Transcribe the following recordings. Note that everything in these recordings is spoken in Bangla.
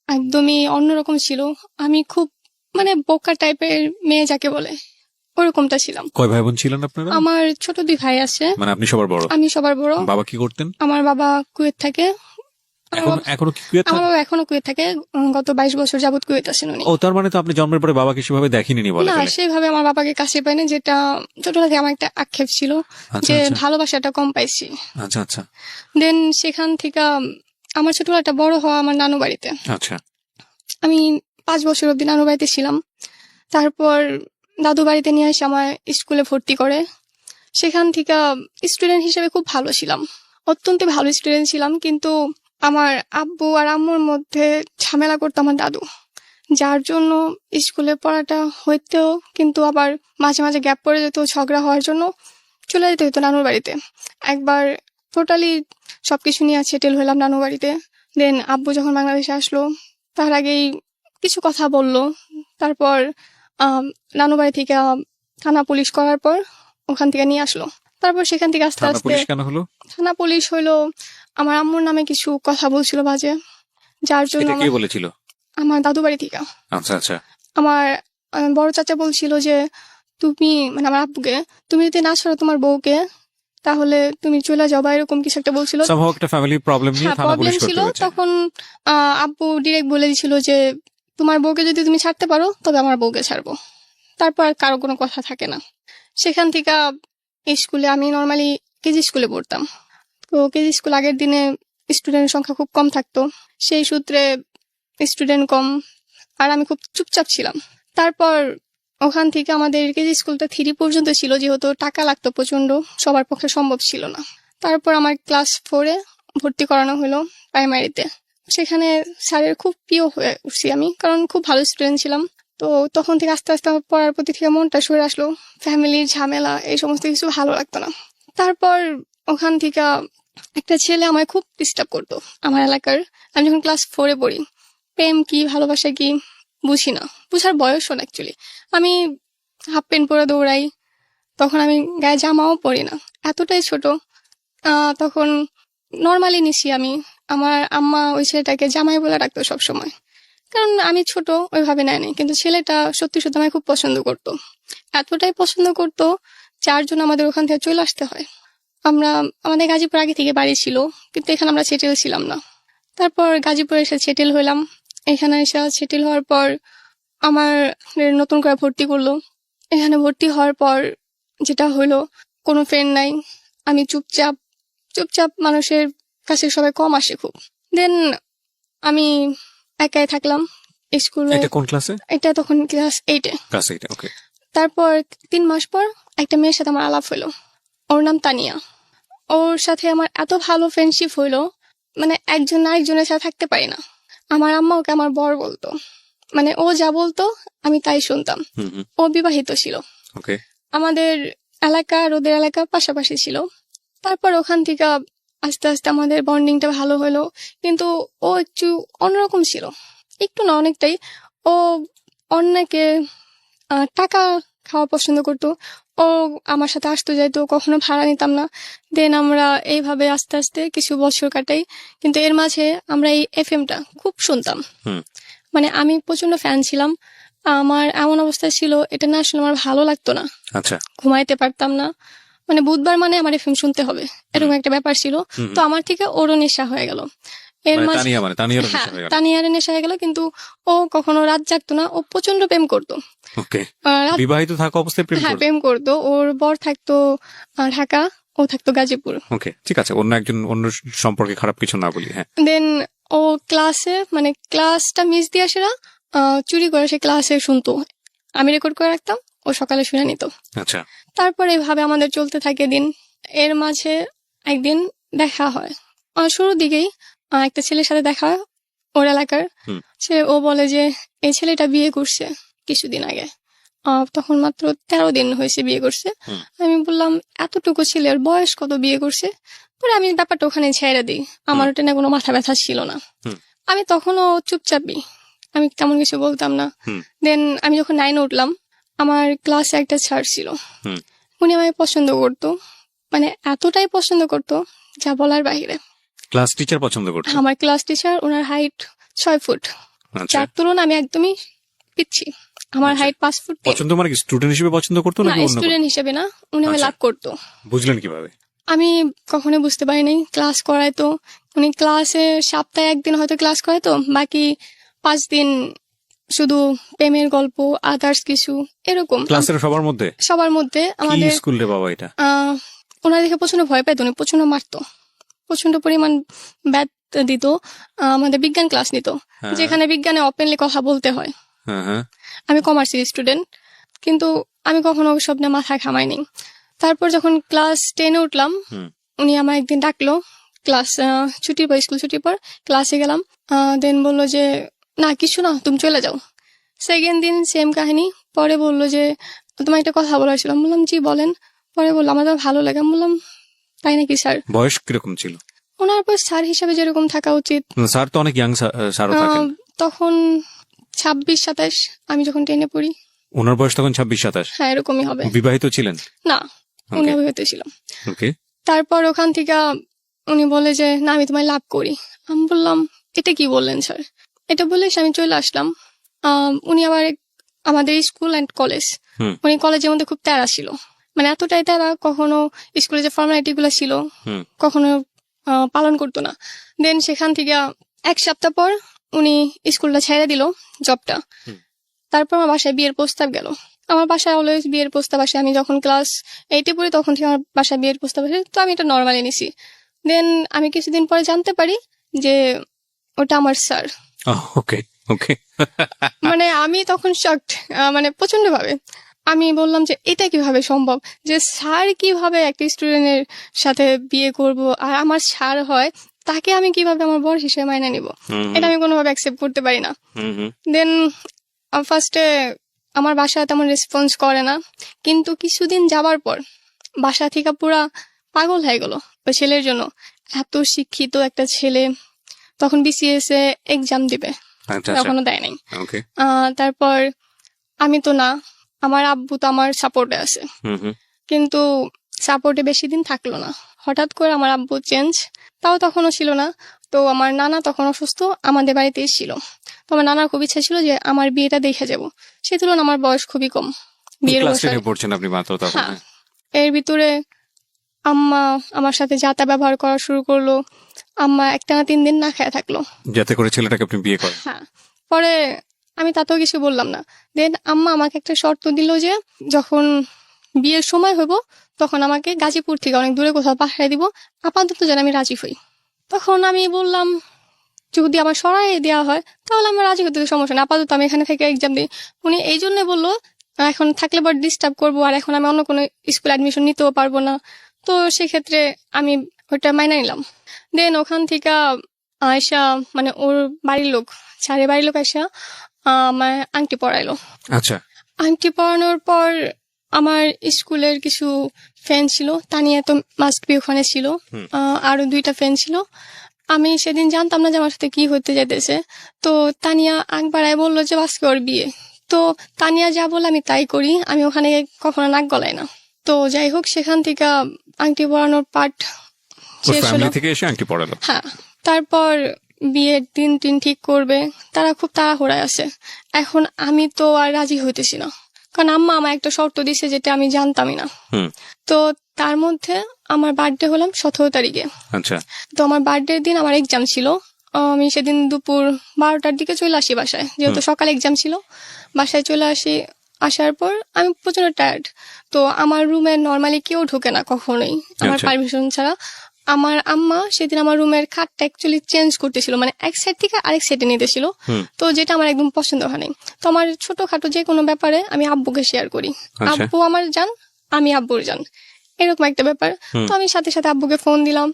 একদমই অন্যরকম ছিল। আমি খুব মানে বোকা টাইপের মেয়ে যাকে বলে, ওরকমটা ছিলাম। কয় ভাই বোন ছিলেন আপনারা? আমার ছোট 2 ভাই আছে। মানে আপনি সবার বড়? আমি সবার বড়। বাবা কি করতেন? আমার বাবা কুয়েত থাকে। এখনো কি কুয়েত আমার থাকে? বাবা এখনো কুয়েত থাকে। গত 22 বছর যাবত কুয়েত আছেন উনি। ও, তার মানে তো আপনি জন্মের পরে বাবাকে সেভাবে দেখিনি বলে না, ফেলে। সেভাবে আমার বাবাকে কাছে পাইনি, যেটা ছোটবেলা থেকে আমার একটা আক্ষেপ ছিল আচ্ছা যে আচ্ছা ভালোবাসাটা কম পাইছি। আচ্ছা আচ্ছা দেন সেখান থেকে আমার ছোটবেলাটা বড় হওয়া আমার নানু বাড়িতে। আচ্ছা। আমি 5 বছর অব্দি নানু বাড়িতে ছিলাম। তারপর দাদু বাড়িতে নিয়ে এসে আমার স্কুলে ভর্তি করে। সেখান থেকে স্টুডেন্ট হিসেবে খুব ভালো ছিলাম, অত্যন্ত ভালো স্টুডেন্ট ছিলাম। কিন্তু আমার আব্বু আর আম্মুর মধ্যে ঝামেলা করতো আমার দাদু, যার জন্য স্কুলে পড়াটা হইতেও কিন্তু আবার মাঝে মাঝে গ্যাপ পড়ে যেত। ঝগড়া হওয়ার জন্য চলে যেতে হতো নানুর বাড়িতে। একবার টোটালি সবকিছু নিয়ে সেটেল হলাম নানু বাড়িতে। দেন আব্বু যখন বাংলাদেশে আসলো, তার আগেই কিছু কথা বলল। তারপর নানু বাড়ি থেকে থানা পুলিশ করার পর ওখান থেকে নিয়ে আসলো। তারপর সেখান থেকে আস্তে থানা আস্তে পুলিশ কেন হলো? থানা পুলিশ হইলো, আমার আম্মুর নামে কিছু কথা বলছিল বাজে, যার জন্য এটা কে বলেছিল? আমার দাদু বাড়ি থেকে। আচ্ছা আচ্ছা আমার বড় চাচা বলছিল যে তুমি, মানে আমার আব্বুকে, তুমি যদি না ছাড়ো তোমার বউকে তাহলে তুমি চলে যাও, বা এরকম কিছু একটা বলছিল। সম্ভব একটা ফ্যামিলি প্রবলেম নিয়ে হ্যাঁ, থানা প্রবলেম পুলিশ ছিল। করতে গেছে। তখন আব্বু ডিরেক্ট বলে দিছিল যে তোমার বউকে যদি তুমি ছাড়তে পারো তবে আমার বউকে ছাড়বো। তারপর আর কারো কোনো কথা থাকে না। সেখান থেকে স্কুলে আমি নর্মালি কেজি স্কুলে পড়তাম। তো কেজি স্কুল আগের দিনে স্টুডেন্টের সংখ্যা খুব কম থাকতো, সেই সূত্রে স্টুডেন্ট কম, আর আমি খুব চুপচাপ ছিলাম। তারপর ওখান থেকে আমাদের কেজি স্কুলটা 3 পর্যন্ত ছিল, যেহেতু টাকা লাগতো প্রচন্ড, সবার পক্ষে সম্ভব ছিল না। তারপর আমার ক্লাস 4-এ ভর্তি করানো হলো প্রাইমারিতে। সেখানে স্যারের খুব প্রিয় হয়ে উঠছি আমি, কারণ খুব ভালো স্টুডেন্ট ছিলাম। তো তখন থেকে আস্তে আস্তে আমার পড়ার প্রতি থেকে মনটা সরে আসলো। ফ্যামিলির ঝামেলা এই সমস্ত কিছু ভালো লাগতো না। তারপর ওখান থেকে একটা ছেলে আমায় খুব ডিস্টার্ব করতো আমার এলাকার। আমি যখন ক্লাস 4-এ পড়ি, প্রেম কি ভালোবাসা কি বুঝি না, বুঝার বয়সও না অ্যাকচুয়ালি। আমি হাফ প্যান্ট পরে দৌড়াই, তখন আমি গায়ে জামাও পরি না, এতটাই ছোট। তখন নর্মালি নিছি আমি। আমার আম্মা ওই ছেলেটাকে জামাই বলে ডাকতো সবসময়, কারণ আমি ছোট, ওইভাবে নেয়নি। কিন্তু ছেলেটা সত্যি সত্যি আমায় খুব পছন্দ করতো, এতটাই পছন্দ করতো যার জন্য আমাদের ওখান থেকে চলে আসতে হয়। আমাদের গাজীপুর আগে থেকে বাড়ি ছিল, কিন্তু এখানে আমরা সেটেল ছিলাম না। তারপর গাজীপুরে এসে সেটেল হলাম। এখানে এসে সেটেল হওয়ার পর আমার নতুন করে ভর্তি করলো। এখানে ভর্তি হওয়ার পর যেটা হলো, কোনো ফ্রেন্ড নাই। আমি চুপচাপ চুপচাপ, মানুষের কাছে সবাই কম আসে খুব। দেন আমি একাই থাকলাম স্কুলে। এটা কোন ক্লাসে? এটা তখন ক্লাস 8-এ। ক্লাস 8। ওকে। তারপর 3 মাস পর একটা মেয়ের সাথে আমার আলাপ হলো। ওর নাম তানিয়া। ওর সাথে আমার এত ভালো ফ্রেন্ডশিপ হইলো, মানে একজন না একজনের সাথে থাকতে পারি না। আমার আম্মা ওকে আমার বর বলতো, মানে ও যা বলতো আমি তাই শুনতাম। ও বিবাহিত ছিল। ওকে। আমাদের এলাকা আর ওদের এলাকা পাশাপাশি ছিল। তারপর ওখান থেকে আস্তে আস্তে আমাদের বন্ডিংটা ভালো হলো। কিন্তু ও একটু অন্যরকম ছিল, একটু না অনেকটাই। ও অন্যকে টাকা খাওয়া পছন্দ করতো। ও আমার সাথে আসতে যাইতো, কখনো ভাড়া নিতাম না। দেন আমরা এইভাবে আস্তে আস্তে কিছু বছর কাটাই। কিন্তু এর মাঝে আমরা এই এফএমটা খুব শুনতাম, মানে আমি প্রচন্ড ফ্যান ছিলাম। আমার এমন অবস্থা ছিল, এটা না আসলে আমার ভালো লাগতো না। আচ্ছা। ঘুমাইতে পারতাম না, মানে বুধবার মানে আমার এফএম শুনতে হবে, এরকম একটা ব্যাপার ছিল। তো আমার থেকে ওরও নেশা হয়ে গেল এর মানে মাঝে। তানিয়ারও হ্যাঁ, নেশা হয়ে গেল। তানিয়ার নেশা হয়ে গেল। কিন্তু ও কখনো রাত জাগতো না, ও প্রচন্ড প্রেম করতো। ওকে। বিবাহিত থাকা অবস্থায় প্রেম হ্যাঁ, করতো? প্রেম করতো। ওর বর থাকতো ঢাকা, ও থাকতো গাজীপুর। ওকে, ঠিক আছে, অন্য সম্পর্কে খারাপ কিছু না বলি। হ্যাঁ। দেন ও ক্লাসে, মানে ক্লাসটা মিস দিয়ে আসে না, চুরি করে সে ক্লাসে শুনতো। আমি রেকর্ড করে রাখতাম, ও সকালে শুনে নিত। আচ্ছা। তারপর এভাবে আমাদের চলতে থাকে দিন। এর মাঝে একদিন দেখা হয়, শুরুর দিকেই একটা ছেলের সাথে দেখা হয় ওর এলাকার। ও বলে যে এই ছেলেটা বিয়ে করছে কিছুদিন আগে। তখন মাত্র 13 দিন হয়েছে বিয়ে করছে। আমি বললাম এতটুকু ছেলের বয়স কত, বিয়ে করছে? পরে আমি ব্যাপারটা ওখানে ছেড়ে দিই, আমার ওটা নিয়ে কোনো মাথা ব্যথা ছিল না। আমি তখনও চুপচাপই, আমি তেমন কিছু বলতাম না। দেন আমি যখন 9-এ উঠলাম, আমার ক্লাসে একটা স্যার ছিল, উনি আমায় পছন্দ করতো, মানে এতটাই পছন্দ করতো যা বলার বাহিরে। ক্লাস টিচার পছন্দ করতো? আমার ক্লাস টিচার, ওনার হাইট 6 ফুট। আচ্ছা যার তুলনা আমি একদমই পিচ্ছি। আমার আচ্ছা। Height 5 foot 10। পছন্দ মানে কি স্টুডেন্ট হিসেবে পছন্দ করতো না, নাকি অন্য কোনো? স্টুডেন্ট হিসেবে না, উনি আমায় আচ্ছা। লাভ করতো। বুঝলেন কিভাবে? আমি কখনো বুঝতে পারি নাই, ক্লাস করাইতো উনি, ক্লাসে সপ্তাহে একদিন হয়তো ক্লাস করাইতো, বাকি 5 দিন শুধু প্রেমের গল্প, আদার্স কিছু এরকম। ক্লাসের সবার মধ্যে? সবার মধ্যে কি আমাদের স্কুল রে বাবা এটা? ওনার দেখে প্রচন্ড ভয় পাইতো, উনি প্রচন্ড মারতো, প্রচন্ড পরিমাণ ব্যাট দিত। আমাদের বিজ্ঞান ক্লাস নিত, হ্যাঁ। যেখানে বিজ্ঞানে ওপেনলি কথা বলতে হয়। হ্যাঁ হ্যাঁ। আমি কমার্সের স্টুডেন্ট, কিন্তু আমি কখনো ওসব নিয়ে মাথা ঘামাইনি। তারপর যখন ক্লাস 10-এ উঠলাম, হুম। উনি আমায় একদিন ডাকলো ক্লাস ছুটির পর, স্কুল ছুটির পর ক্লাসে গেলাম। দেন বললো যে না কিছু না, তুমি চলে যাও। সেকেন্ড দিন সেম কাহিনী। পরে বললো যে তোমার একটা কথা বলার ছিল। আমি বললাম জি বলেন। পরে বললো আমার তো ভালো লাগে। আমি বললাম তাই নাকি স্যার? বয়স কিরকম ছিল? ওনার পর স্যার হিসাবে যেরকম থাকা উচিত, স্যার তো অনেক ইয়াং স্যারও থাকেন। তখন 26-27, আমি যখন 10-এ পড়ি। ওনার বয়স তখন 26-27? হ্যাঁ এরকমই হবে। বিবাহিত ছিলেন? না, উনি Okay. অবিবাহিত ছিল। ওকে। তারপর ওখান থেকে উনি বলে যে না আমি তোমায় লাভ করি। আমি বললাম এটা কি বললেন স্যার? এটা বলে আমি চলে আসলাম। উনি আবার আমাদের স্কুল অ্যান্ড কলেজ, হুম। উনি কলেজের মধ্যে খুব তেরা ছিল, মানে এতটাই তেরা, কখনো স্কুলে যে ফর্মালিটি গুলো ছিল হুম। কখনো পালন করতো না। দেন সেখান থেকে 1 সপ্তাহ পর উনি স্কুলটা ছেড়ে দিল, জবটা। হুম। তারপর আমার বাসায় বিয়ের প্রস্তাব গেল। আমার বাসায় অলওয়েজ বিয়ের প্রস্তাব আসে। আমি যখন ক্লাস 8-এ পড়ি তখন থেকে আমার বাসায় বিয়ের প্রস্তাব আসে, তো আমি এটা নর্মালি নিছি। দেন আমি কিছুদিন পরে জানতে পারি যে ওটা আমার স্যার। ওকে ওকে। মানে আমি তখন শকড, মানে প্রচন্ড ভাবে। আমি বললাম যে এটা কিভাবে সম্ভব, যে স্যার কিভাবে একটা স্টুডেন্টের সাথে বিয়ে করব, আর আমার স্যার হয়, তাকে আমি কিভাবে আমার বর হিসেবে মাইনে নিব? এটা আমি কোনোভাবে অ্যাকসেপ্ট করতে পারি না। দেন ফার্স্টে আমার বাসায় তেমন রেসপন্স করে না, কিন্তু কিছুদিন যাবার পর বাসা থেকে পুরা পাগল হয়ে গেল ওই ছেলের জন্য। এত শিক্ষিত একটা ছেলে, তখন বিসিএস এ এক্সাম দিবে, আচ্ছা এখনো দেয় নাই। ওকে। তারপর আমি তো না, আমার আব্বু তো আমার সাপোর্টে আছে, কিন্তু সাপোর্টে বেশি দিন থাকলো না। হঠাৎ করে আমার আব্বু চেঞ্জ, তাও তখনও ছিল না। তো আমার নানা তখন অসুস্থ, আমাদের বাড়িতেই ছিল। তো আমার নানার খুব ইচ্ছা ছিল যে আমার বিয়েটা দেখে যাব। সেই তুলনায় আমার বয়স খুবই কম, বিয়ের ক্লাস বয়স। 10-এ পড়ছেন আপনি মাত্র তখন? হ্যাঁ, এর ভিতরে আম্মা আমার সাথে যাতা ব্যবহার করা শুরু করলো। আম্মা একটানা 3 দিন না খেয়ে থাকলো, যাতে করে ছেলেটাকে আপনি বিয়ে করেন। হ্যাঁ। পরে আমি তাতেও কিছু বললাম না। দেন আম্মা আমাকে একটা শর্ত দিল যে যখন বিয়ের সময় হইব তখন আমাকে গাজীপুর থেকে অনেক দূরে কোথাও পাঠিয়ে দিব, আপাতত যেন আমি রাজি হই। তখন আমি বললাম যদি আমার সরাই দেওয়া হয় তাহলে আমার রাজি হতে সমস্যা না, আপাতত আমি এখানে থেকে এক্সাম দিই। উনি এই জন্য বললো এখন থাকলে পর ডিস্টার্ব করবো, আর এখন আমি অন্য কোনো স্কুল অ্যাডমিশন নিতেও পারবো না। তো সেক্ষেত্রে আমি ওইটা মাইনা নিলাম। দেন ওখান থেকে আয়সা, মানে ওর বাড়ির লোক, স্যারের বাড়ির লোক আয়সা আমার আংটি পরাইলো। আচ্ছা। আংটি পরানোর পর আমার স্কুলের কিছু ফ্রেন্ড ছিল, তানিয়া তো মাস্ট বি ওখানে ছিল, আরো 2টা ফ্রেন্ড ছিল। আমি সেদিন জানতাম না যে আমার সাথে কি হতে যাইতেছে। তো তানিয়া আগ বাড়ায় বললো যে আজকে ওর বিয়ে। তো তানিয়া যা বলে আমি তাই করি, আমি ওখানে কখনো নাক গলাই না। তো যাই হোক, সেখান থেকে আংটি পরানোর পার্ট শেষ হলো। ফ্যামিলি থেকে এসে আংটি পড়ালো? হ্যাঁ। তারপর বিয়ের দিন ঠিক করবে, তারা খুব তাড়াহুড়ায় আছে। এখন আমি তো আর রাজি হইতেছি না, কারণ আম্মা আমার একটা শর্ত দিছে যেটা আমি জানতামই না। তো তার মধ্যে আমার বার্থডে হলাম 17 তারিখে। আচ্ছা। তো আমার বার্থডের দিন আমার এক্সাম ছিল। আমি সেদিন দুপুর 12টার দিকে চলে আসি বাসায়, যেহেতু সকালে এক্সাম ছিল। বাসায় চলে আসি, আসার পর আমি প্রচন্ড টায়ার্ড। তো আমার রুমে নর্মালি কেউ ঢোকে না কখনোই আমার আচ্ছা। পারমিশন ছাড়া। আমার আম্মা সেদিন আমার রুমের খাটটা অ্যাকচুয়ালি চেঞ্জ করতেছিল, মানে এক সাইড থেকে আরেক সাইডে নিতেছিল। তো যেটা আমার একদম পছন্দ হয়নি। তো আমার ছোটখাটো যে কোনো ব্যাপারে আমি আব্বুকে শেয়ার করি। আচ্ছা। আব্বু আমার জান, আমি আব্বুর জান, এরকম একটা ব্যাপার। তো আমি সাথে সাথে আব্বুকে ফোন দিলাম।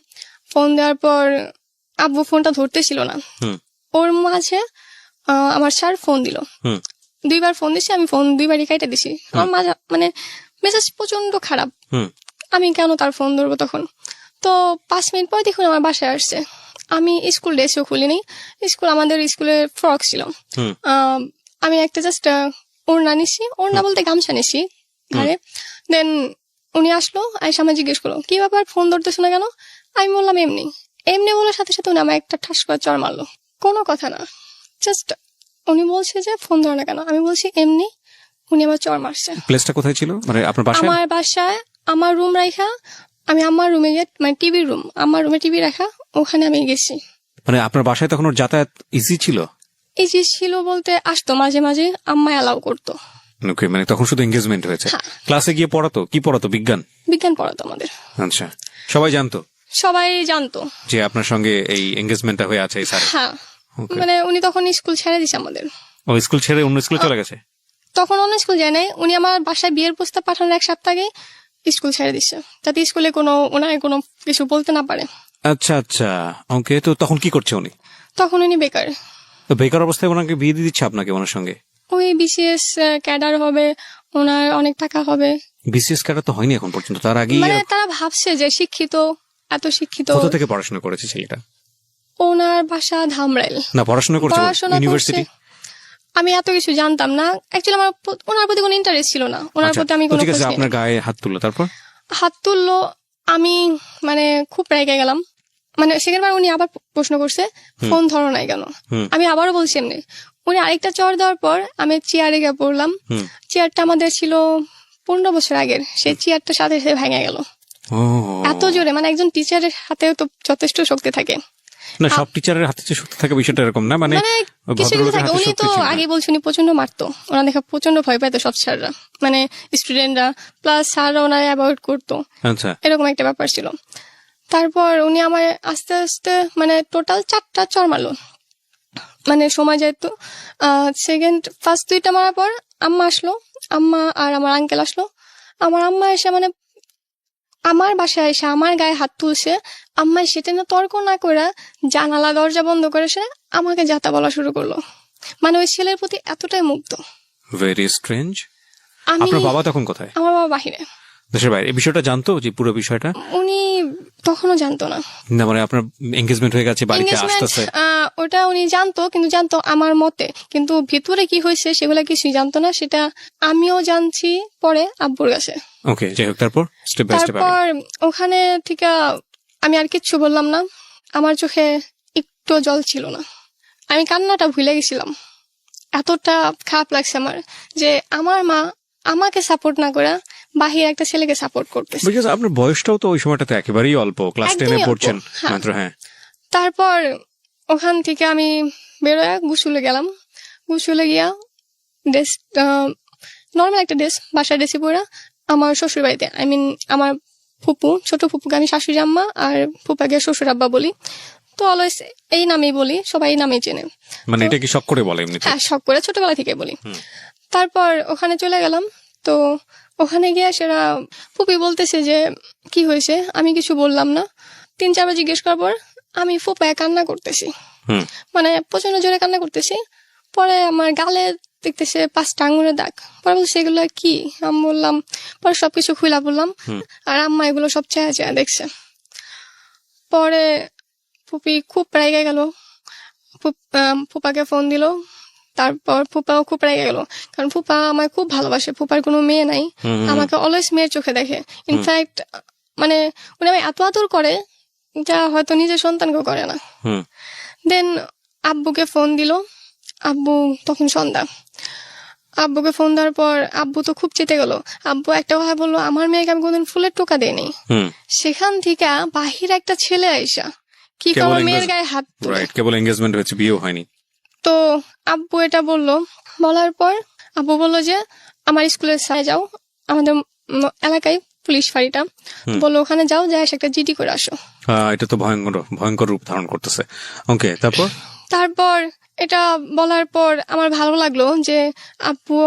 ফোন দেওয়ার পর আব্বু ফোনটা ধরতেছিল না। ওর মাঝে আমার স্যার ফোন দিল। 2বার ফোন দিছি, আমি ফোন 2বারই কেটে দিছি। আমার মাঝে মানে মেজাজ প্রচন্ড খারাপ, আমি কেন তার ফোন ধরবো তখন। তো 5 মিনিট পর দেখুন আমার বাসায় আসছে। আমি স্কুল ড্রেসও খুলিনি, আমাদের স্কুলের ফ্রক ছিল। আমি একটা জাস্ট ওড়না নিছি, ওড়না বলতে গামছা নিছি ঘাড়ে। দেন উনি আসলো, আইসা আমায় জিজ্ঞেস করলো কি ব্যাপার, ফোন ধরতেছো না কেন? আমি বললাম এমনি। এমনি বলার সাথে সাথে উনি আমার একটা ঠাস করে চড় মারলো। কোনো কথা না, জাস্ট উনি বলছে যে ফোন ধরে না কেন, আমি বলছি এমনি। উনি আমার চর মারছে। প্লেসটা কোথায় ছিল, মানে আপনার বাসায়? আমার বাসায় আমার রুম রাখা, আমি আমার রুমে গিয়ে, মানে টিভির রুম, আমার রুমে টিভি রাখা, ওখানে আমি গেছি। মানে আপনার বাসায় তখন ওর যাতায়াত ইজি ছিল? এই যে ছিল বলতে আসতো মাঝে মাঝে, আম্মা অ্যালাউ করতো। ওকে, মানে তখন শুধু এঙ্গেজমেন্ট হয়েছে। হ্যাঁ। ক্লাসে গিয়ে পড়াতো, কি পড়াতো? বিজ্ঞান? বিজ্ঞান পড়াতো আমাদের। আচ্ছা, সবাই জানতো সবাই জানতো যে আপনার সঙ্গে এই এঙ্গেজমেন্টটা হয়ে আছে এই স্যার? হ্যাঁ। Okay. মানে উনি তখন স্কুল ছেড়ে দিছে আমাদের। ও স্কুল ছেড়ে অন্য স্কুলে চলে গেছে? তখন অন্য স্কুল যায় নাই, উনি আমার বাসায় বিয়ের প্রস্তাব পাঠানোর 1 সপ্তাহ আগে স্কুল ছেড়ে দিচ্ছে, যাতে স্কুলে ওনার কোনো কিছু বলতে না পারে। আচ্ছা আচ্ছা, ওকে। তো তখন কি করছে উনি? তখন উনি বেকার। তো বেকার অবস্থায় ওনাকে বিয়ে দিয়ে দিচ্ছে আপনাকে ওনার সঙ্গে? ওই বিসিএস ক্যাডার হবে, ওনার অনেক টাকা হবে। বিসিএস কাটা তো হয়নি এখন পর্যন্ত, তার আগেই মানে তারা ভাবছে যে শিক্ষিত, এত শিক্ষিত। কোথা থেকে পড়াশোনা করেছে ছেলেটা? ওনার বাসা ধামরাইল। না, পড়াশোনা করছে পড়াশোনা ইউনিভার্সিটি? করছে। আমি এত কিছু জানতাম না অ্যাকচুয়ালি, আমার ওনার প্রতি কোনো ইন্টারেস্ট ছিল না, ওনার প্রতি আমি কোনো ঠিক আছে, খোঁজ আপনার নিইনি। গায়ে হাত তুললো, তারপর? হাত তুললো, আমি মানে খুব রেগে গেলাম। মানে সেকেন্ডবার উনি আবার প্রশ্ন করছে ফোন ধরো নাই কেন। হুম। আমি আবারও বলছি এমনি। উনি আরেকটা চড় দেওয়ার পর আমি চেয়ারে গিয়ে পড়লাম। হুম। চেয়ারটা আমাদের ছিল 15 বছর আগের, সেই চেয়ারটার সাথে সাথে ভেঙে গেল ও, এত জোরে। মানে একজন টিচারের হাতেও তো যথেষ্ট শক্তি থাকে। না সব টিচারের হাতে যে শক্তি থাকে বিষয়টা এরকম না, মানে মানে কিছু কিছু ভদ্রলোকের থাকে। হাতে উনি শক্তি তো ছিল না। আগে বলছি উনি প্রচন্ড মারতো, ওনার দেখা প্রচন্ড ভয় পাইতো সব স্যাররা, মানে স্টুডেন্টরা প্লাস স্যাররা ওনার অ্যাভয়েড করতো, আচ্ছা, এরকম একটা ব্যাপার ছিল। তারপর উনি আমার আস্তে আস্তে মানে টোটাল 4টা চর মারলো। মানে সময় যেত, ফার্স্ট 2টা মারার পর আম্মা আসলো, আম্মা আর আমার আঙ্কেল আসলো। আমার আম্মা এসে মানে আমার বাসায় এসে আমার গায়ে হাত তুলছে। আম্মা সেটা না তর্ক না করে জানালা দরজা বন্ধ করে সে আমাকে যাতা বলা শুরু করলো। মানে ওই ছেলের প্রতি এতটাই মুগ্ধ। Very strange. আমি, আপনার বাবা তখন কোথায়? আমার বাবা বাহিরে। দেশের বাইরে? এই বিষয়টা জানতো যে পুরো বিষয়টা? উনি তখনও জানতো না। না মানে আপনার এঙ্গেজমেন্ট হয়ে গেছে, বাড়িতে এঙ্গেজমেন্ট আসতেছে? ওটা উনি জানতো, কিন্তু জানতো আমার মতে, কিন্তু ভিতরে কি হয়েছে সেগুলা কিছুই জানতো না। সেটা আমিও জানছি পরে আব্বুর কাছে। ওকে, যাই হোক, তারপর স্টেপ বাই স্টেপ তারপর ওখানে থেকে আমি আর কিচ্ছু বললাম না। আমার চোখে একটু জল ছিল না, আমি কান্নাটা ভুলে গেছিলাম। এতটা খারাপ লাগছে আমার যে আমার মা আমাকে সাপোর্ট না করে বাহির একটা ছেলেকে সাপোর্ট করতেছে। বিকজ আপনার বয়সটাও তো ওই সময়টাতে একেবারেই অল্প, ক্লাস 10 একদমই অল্প, পড়ছেন হ্যাঁ। মাত্র। হ্যাঁ। তারপর ওখান থেকে আমি বেরোয় গুসুলে গেলাম। গুসুলে গিয়া ড্রেস, নর্মাল একটা ড্রেস, বাসায় ড্রেসে পরা আমার শ্বশুর বাড়িতে, আই মিন আমার ফুপু, ছোট ফুপুকে আমি শাশুড়ি আম্মা আর ফুপাকে শ্বশুর আব্বা বলি। তো অলওয়েজ এই নামেই বলি, সবাই এই নামেই চেনে। মানে এটা কি শখ করে বলে এমনিতে? হ্যাঁ, শখ করে ছোটবেলা থেকে বলি। হুম। তারপর ওখানে চলে গেলাম। তো ওখানে গিয়ে সেরা ফুপি বলতেছে যে কি হয়েছে, আমি কিছু বললাম না। 3-4 বার জিজ্ঞেস করার পর আমি ফুপায় কান্না করতেছি, হুম। মানে প্রচন্ড জোরে কান্না করতেছি। পরে আমার গালে দেখতেছে 5টা আঙুলের দাগ। পরে বলছে এগুলো কি, আমি বললাম, পরে সবকিছু খুলা বললাম। হুম। আর আম্মা এগুলো সব চেয়ে চেয়ে দেখছে। পরে ফুপি খুব রেগে গেল, ফুপাকে ফোন দিল। তারপর ফুপাও খুব রেগে গেল, কারণ ফুপা আমায় খুব ভালোবাসে, ফুপার কোনো মেয়ে নাই, হুম। আমাকে অলওয়েজ মেয়ের চোখে দেখে। ইনফ্যাক্ট মানে উনি আমায় এত আদর করে যা হয়তো নিজের সন্তানকেও করে না। হুম। দেন আব্বুকে ফোন দিল। আব্বু তখন সন্ধ্যা। আব্বুকে ফোন দেওয়ার পর আব্বু তো খুব চেতে গেল। আব্বু একটা কথা বললো, আমার মেয়েকে আমি কোনদিন ফুলের টোকা দেয়নি। হুম। সেখান থেকে বাহির একটা ছেলে আইসা কি কেবল আমার মেয়ের engage- গায়ে হাত তুলে। রাইট, কেবল এঙ্গেজমেন্ট হয়েছে, বিয়েও হয়নি। তো আব্বু এটা বললো, বলার পর আব্বু বললো যে আমার স্কুলের সামনে যাও, আমাদের এলাকায় পুলিশ ফাঁড়িটা, বললো ওখানে যাও, যাই একটা জিডি করে আসো। এটা তো ভয়ঙ্কর ভয়ঙ্কর রূপ ধারণ করতেছে। ওকে, তারপর? তারপর এটা বলার পর আমার ভালো লাগলো যে আব্বু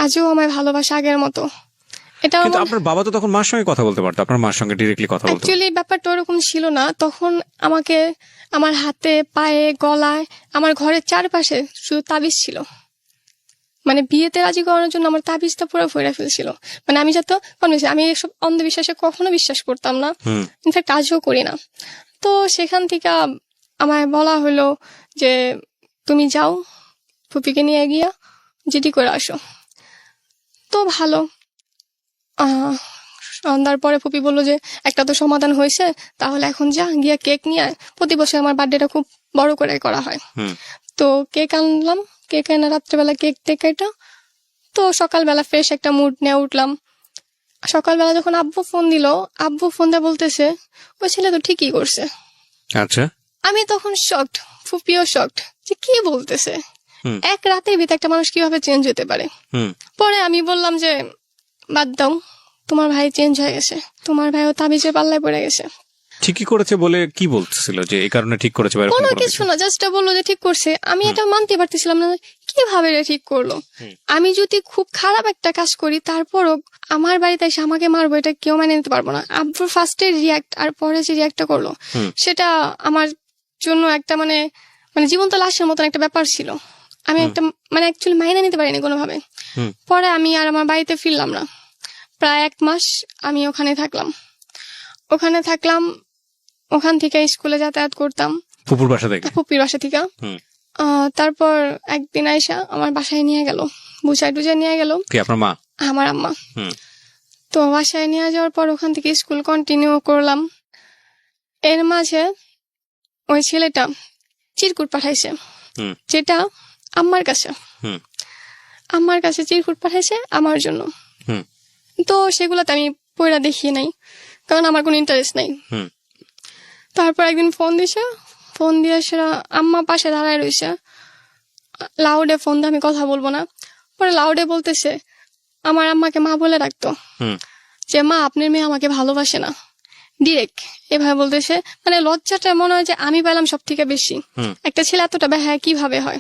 আজও আমায় ভালোবাসে আগের মতো। এটা কিন্তু আপনার বাবা তো তখন মার সঙ্গে কথা বলতে পারতো, আপনার মার সঙ্গে ডিরেক্টলি কথা বলতো। অ্যাকচুয়ালি ব্যাপারটা ওরকম ছিল না। তখন আমাকে আমার হাতে, পায়ে, গলায়, আমার ঘরের চারপাশে শুধু তাবিজ ছিল। মানে বিয়েতে রাজি করানোর জন্য আমার তাবিজটা পুরো ফেরা ফেলছিল। মানে আমি যত কনভিন্স, আমি এসব অন্ধবিশ্বাসে কখনো বিশ্বাস করতাম না, হুম। ইনফ্যাক্ট আজও করি না। তো সেখান থেকে আমায় বলা হলো যে তুমি যাও, ফুপিকে নিয়ে গিয়া জিডি করে আসো। তো ভালো। সন্ধ্যার পরে ফুপি বললো যে একটা তো সমাধান হয়েছে, তাহলে এখন যা গিয়া কেক নিয়ে আয়। প্রতি বছর আমার বার্থডেটা খুব বড় করে করা হয়। হুম। তো কেক আনলাম, কেক এনে রাত্রেবেলা কেক টেক এটা। তো সকালবেলা ফ্রেশ একটা মুড নিয়ে উঠলাম। সকালবেলা যখন আব্বু ফোন দিল, আব্বু ফোন দিয়ে বলতেছে ওই ছেলে তো ঠিকই করছে। আচ্ছা। আমি তখন শকড, ফুপিও শকড, যে কি বলতেছে, হুম। এক রাতের ভিতরে একটা মানুষ কিভাবে চেঞ্জ হতে পারে। হুম। পরে আমি বললাম যে বাদ দাও, তোমার ভাই চেঞ্জ হয়ে গেছে, তোমার ভাইও তাবিজের পাল্লায় পড়ে গেছে। ঠিকই করেছে বলে কি বলতেছিল যে এই কারণে ঠিক করেছে বা এরকম কোনো কোনো কিছু কিছু? না, জাস্ট বললো যে ঠিক করছে। আমি এটা মানতে পারতেছিলাম না, কিভাবে এটা ঠিক করলো। আমি যদি খুব খারাপ একটা কাজ করি তারপরও আমার বাড়িতে এসে আমাকে মারবো, এটা কেউ মেনে নিতে পারবো না। আব্বুর ফার্স্টে রিয়াক্ট আর পরে যে রিয়াক্টটা করলো সেটা আমার জন্য একটা মানে মানে জীবন্ত লাশের মতন একটা ব্যাপার ছিল। আমি একটা মানে অ্যাকচুয়ালি মাইনে নিতে পারিনি কোনোভাবে। পরে আমি আর আমার বাড়িতে ফিরলাম না, প্রায় 1 মাস আমি ওখানে থাকলাম। ওখান থেকে স্কুলে যাতায়াত করতাম ফুপুর বাসা থেকে? ফুপির বাসা থেকে। তারপর একদিন আইসা আমার বাসায় নিয়ে গেল, বুঝাই টুজাই নিয়ে গেল। কি আপনার মা? আমার আম্মা। তো বাসায় নিয়ে যাওয়ার পর ওখান থেকে স্কুল কন্টিনিউ করলাম। এর মাঝে ওই ছেলেটা চিরকুট পাঠাইছে, যেটা আম্মার কাছে চিরকুট পাঠাইছে আমার জন্য। তো সেগুলোতে আমি পড়া দেখিয়ে নাই, কারণ আমার কোনো ইন্টারেস্ট নাই। তারপর একদিন ফোন দিয়ে সেটা আম্মা পাশে দাঁড়ায় রয়েছে, লাউডে ফোন দিয়ে আমি কথা বলবো না। পরে লাউডে বলতেছে, আমার আম্মাকে মা বলে রাখতো, যে মা আপনার মেয়ে আমাকে ভালোবাসে না, ডিরেক্ট এভাবে বলতেছে। মানে লজ্জাটা মনে হয় যে আমি পেলাম সব থেকে বেশি। একটা ছেলে এতটা বেহায়া কিভাবে হয়।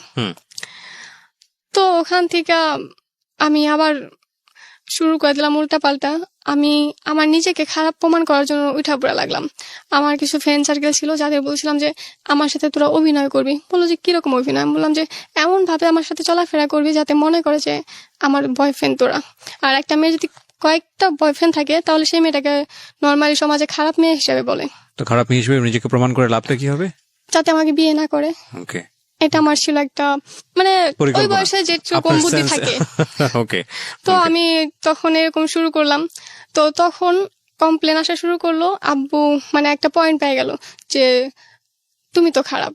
তো ওখান থেকে আমি আবার শুরু করে দিলাম উল্টা পাল্টা। আমি আমার নিজেকে খারাপ প্রমাণ করার জন্য উঠা পড়া লাগলাম। আমার কিছু ফ্রেন্ড সার্কেল ছিল যাদের বলছিলাম যে আমার সাথে তোরা অভিনয় করবি। বললো যে কিরকম অভিনয়? আমি বললাম যে এমন ভাবে আমার সাথে চলাফেরা করবি যাতে মনে করে যে আমার বয়ফ্রেন্ড তোরা। আর একটা মেয়ে যদি কয়েকটা বয়ফ্রেন্ড থাকে তাহলে সেই মেয়েটাকে নর্মালি সমাজে খারাপ মেয়ে হিসেবে বলে। তো খারাপ মেয়ে হিসেবে নিজেকে প্রমাণ করে লাভটা কি হবে? যাতে আমাকে বিয়ে না করে। ওকে, এটা আমার ছিল একটা মানে ওই বয়সে যেরকম বুদ্ধি থাকে। ওকে। তো আমি তখন এরকম শুরু করলাম। তো তখন কমপ্লেন আসা শুরু করলো। আব্বু মানে একটা পয়েন্ট পেয়ে গেল যে তুমি তো খারাপ,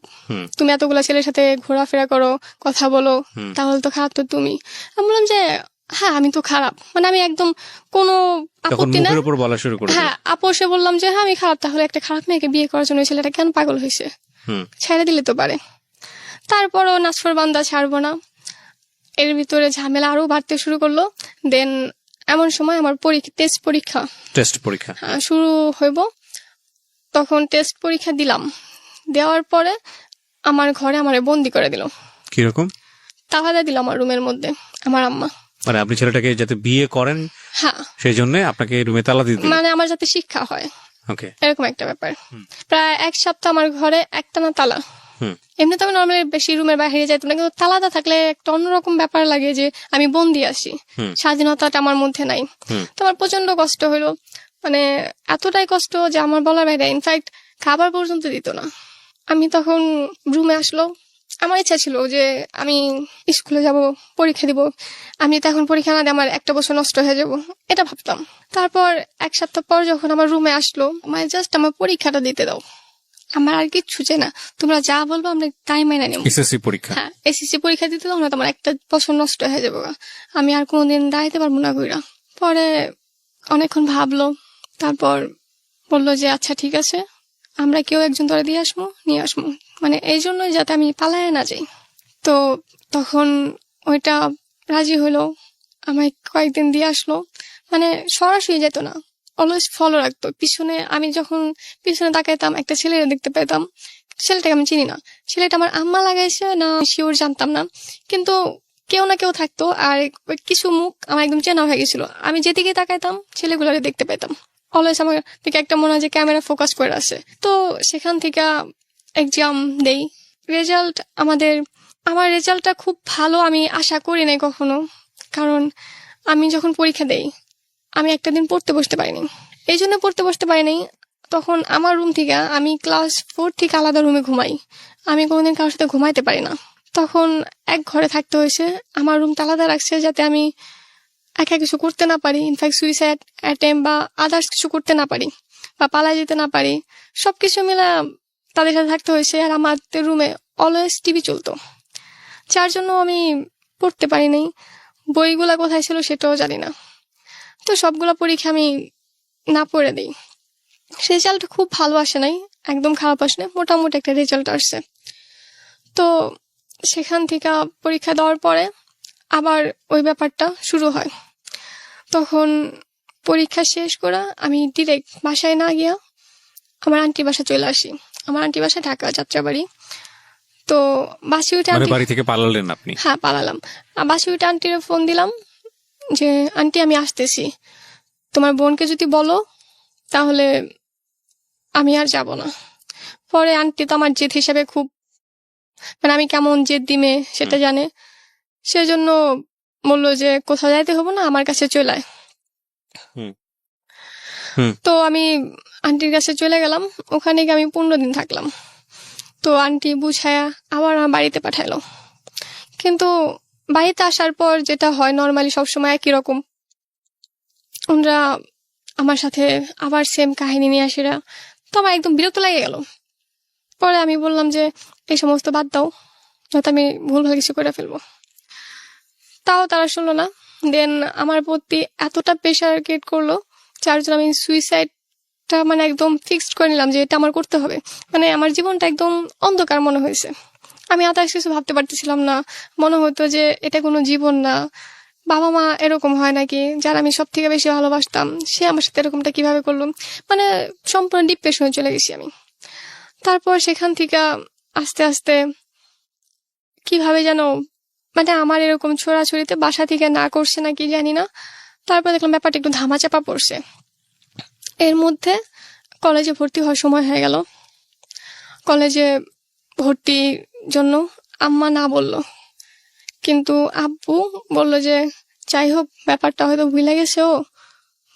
তুমি এতগুলা ছেলের সাথে ঘোরাফেরা করো, কথা বলো, তাহলে তো খারাপ তো তুমি। আমি বললাম যে হ্যাঁ আমি তো খারাপ, মানে আমি একদম কোনো আপত্তি না, বলা শুরু করে হ্যাঁ আপোষে বললাম যে হ্যাঁ আমি খারাপ। তাহলে একটা খারাপ মেয়েকে বিয়ে করার জন্য ছেলেটা কেন পাগল হয়েছে, ছেড়ে দিলে তো পারে। তারপরও নাসফর বান্দা ছাড়বো না, এর ভিতরে ঝামেলা আরো বাড়তে শুরু করলো। দেন এমন সময় আমার টেস্ট পরীক্ষা শুরু হইব। তখন টেস্ট পরীক্ষা দিলাম, দেওয়ার পরে আমার ঘরে আমারে বন্দি করে দিল। কিরকম? তালা দিল আমার রুমের মধ্যে আমার আম্মা। মানে আপনি ছেলেটাকে যাতে বিয়ে করেন, হ্যাঁ সেই জন্য আপনাকে রুমে তালা দিয়ে দিল, মানে আমার যাতে শিক্ষা হয়, ওকে, এরকম একটা ব্যাপার। প্রায় 1 সপ্তাহ আমার ঘরে একটানা তালা। এমনি তো আমি নর্মালি বেশি রুমের বাইরে যাইতাম না, কিন্তু তালাটা থাকলে একটা অন্যরকম ব্যাপার লাগে যে আমি বন্দি আছি, স্বাধীনতাটা আমার মধ্যে নাই। তো আমার প্রচন্ড কষ্ট হলো, মানে এতটাই কষ্ট যে আমার বলার বাইরে। ইনফ্যাক্ট খাবার পর্যন্ত দিত না। আমি তখন রুমে আসলো, আমার ইচ্ছা ছিল যে আমি স্কুলে যাব, পরীক্ষা দিব। আমি তো এখন পরীক্ষা না দিয়ে আমার 1 বছর নষ্ট হয়ে যাব, এটা ভাবতাম। তারপর 1 সপ্তাহ পর যখন আমার রুমে আসলো, মানে জাস্ট আমার পরীক্ষাটা দিতে দাও, আমার আর কিচ্ছু চাই না, তোমরা যা বলবো আমরা তাই মেনে নেব। এসএসসি পরীক্ষা? হ্যাঁ, এসএসসি পরীক্ষা দিতে দাও না, তোমার 1 বছর নষ্ট হয়ে যাবো, আমি আর কোনোদিন দাঁড়াইতে পারবো না কইরা। পরে অনেকক্ষণ ভাবলো, তারপর বললো যে আচ্ছা ঠিক আছে, আমরা কেউ একজন ধরে নিয়ে আসবো, মানে এই জন্যই যাতে আমি পালায় না যাই। তো তখন ওইটা রাজি হইলো, আমায় কয়েকদিন দিয়ে আসলো। মানে সরাসরি যেত না, অলওয়েজ ফলো রাখতো পিছনে। আমি যখন পিছনে তাকাইতাম একটা ছেলে দেখতে পেতাম, ছেলেটাকে আমি চিনি না, ছেলেটা আমার আম্মা লাগাইছে না শিওর জানতাম না, কিন্তু কেউ না কেউ থাকতো। আর কিছু মুখ আমার একদম চেনা হয়ে গেছিল, আমি যেদিকে তাকাইতাম ছেলেগুলোরে দেখতে পেতাম। অলওয়েজ আমার থেকে একটা মনে হয় যে ক্যামেরা ফোকাস করে আছে। তো সেখান থেকে এক্সাম দেই, রেজাল্ট আমার রেজাল্টটা খুব ভালো আমি আশা করি নাই কখনো, কারণ আমি যখন পরীক্ষা দেই আমি একটা দিন পড়তে বসতে পারিনি। এই জন্য পড়তে বসতে পারিনি, তখন আমার রুম থেকে আমি ক্লাস 4 থেকে আলাদা রুমে ঘুমাই, আমি কোনোদিন কারোর সাথে ঘুমাইতে পারি না। তখন এক ঘরে থাকতে হয়েছে, আমার রুম আলাদা রাখছে যাতে আমি একা কিছু করতে না পারি, ইনফ্যাক্ট সুইসাইড অ্যাটেম্প বা আদার্স কিছু করতে না পারি বা পালায় যেতে না পারি। সবকিছু মিলে তাদের সাথে থাকতে হয়েছে। আর আমাদের রুমে অলওয়েজ টিভি চলতো, যার জন্য আমি পড়তে পারি নাই। বইগুলা কোথায় ছিল সেটাও জানি না। তো সবগুলা পরীক্ষা আমি না পড়ে দিই। রেজাল্ট খুব ভালো আসে নাই, একদম খারাপ আসে নাই, মোটামুটি একটা রেজাল্ট আসছে। তো সেখান থেকে পরীক্ষা দেওয়ার পরে আবার ওই ব্যাপারটা শুরু হয়। তখন পরীক্ষা শেষ করে আমি ডিরেক্ট বাসায় না গিয়া আমার আন্টি বাসা চলে আসি। আমার আন্টি বাসা ঢাকা যাত্রাবাড়ি। তো বাসে উঠে মানে আন্টি, বাড়ি থেকে পালালেন আপনি? হ্যাঁ পালালাম। বাসে উঠে আন্টির ফোন দিলাম যে আন্টি আমি আসতেছি, তোমার বোনকে যদি বলো তাহলে আমি আর যাব না। পরে আন্টি তো আমার জেদ হিসাবে খুব, মানে আমি কেমন জেদ দিমে সেটা জানে, সেজন্য বললো যে কোথাও যাইতে হবে না, আমার কাছে চলে আয়। হুম। হুম। তো আমি আন্টির কাছে চলে গেলাম, ওখানে গিয়ে আমি 15 দিন থাকলাম। তো আন্টি বুঝায়া আবার আমার বাড়িতে পাঠাইলো। কিন্তু বাড়িতে আসার পর যেটা হয় নর্মালি সবসময় একই রকম, ওনারা আমার সাথে আবার সেম কাহিনী নিয়ে আসিরা। তো আমার একদম বিরক্ত লেগে গেল। পরে আমি বললাম যে এই সমস্ত বাদ দাও, নয়তো আমি ভুলভাল কিছু করে ফেলবো। তাও তারা শুনলো না। দেন আমার প্রতি এতটা প্রেশার ক্রিয়েট করলো, যার জন্য আমি সুইসাইডটা মানে একদম ফিক্সড করে নিলাম যে এটা আমার করতে হবে। মানে আমার জীবনটা একদম অন্ধকার মনে হয়েছে। আমি আদার্স কিছু ভাবতে পারতেছিলাম না। মনে হতো যে এটা কোনো জীবন না। বাবা মা এরকম হয় নাকি, যারা আমি সব থেকে বেশি ভালোবাসতাম সে আমার সাথে এরকমটা কিভাবে করলো। মানে সম্পূর্ণ ডিপ্রেশনে চলে গেছি আমি। তারপর সেখান থেকে আস্তে আস্তে কিভাবে যেন, মানে আমার এরকম ছোড়াছড়িতে বাসা থেকে না করছে নাকি জানি না। তারপর দেখলাম ব্যাপারটা একটু ধামাচাপা পড়ছে। এর মধ্যে কলেজে ভর্তি হওয়ার সময় হয়ে গেল। কলেজে ভর্তির জন্য আম্মা না বলল, কিন্তু আব্বু বলল যে যাই হোক ব্যাপারটা হয়তো ভুলে গেছে, ও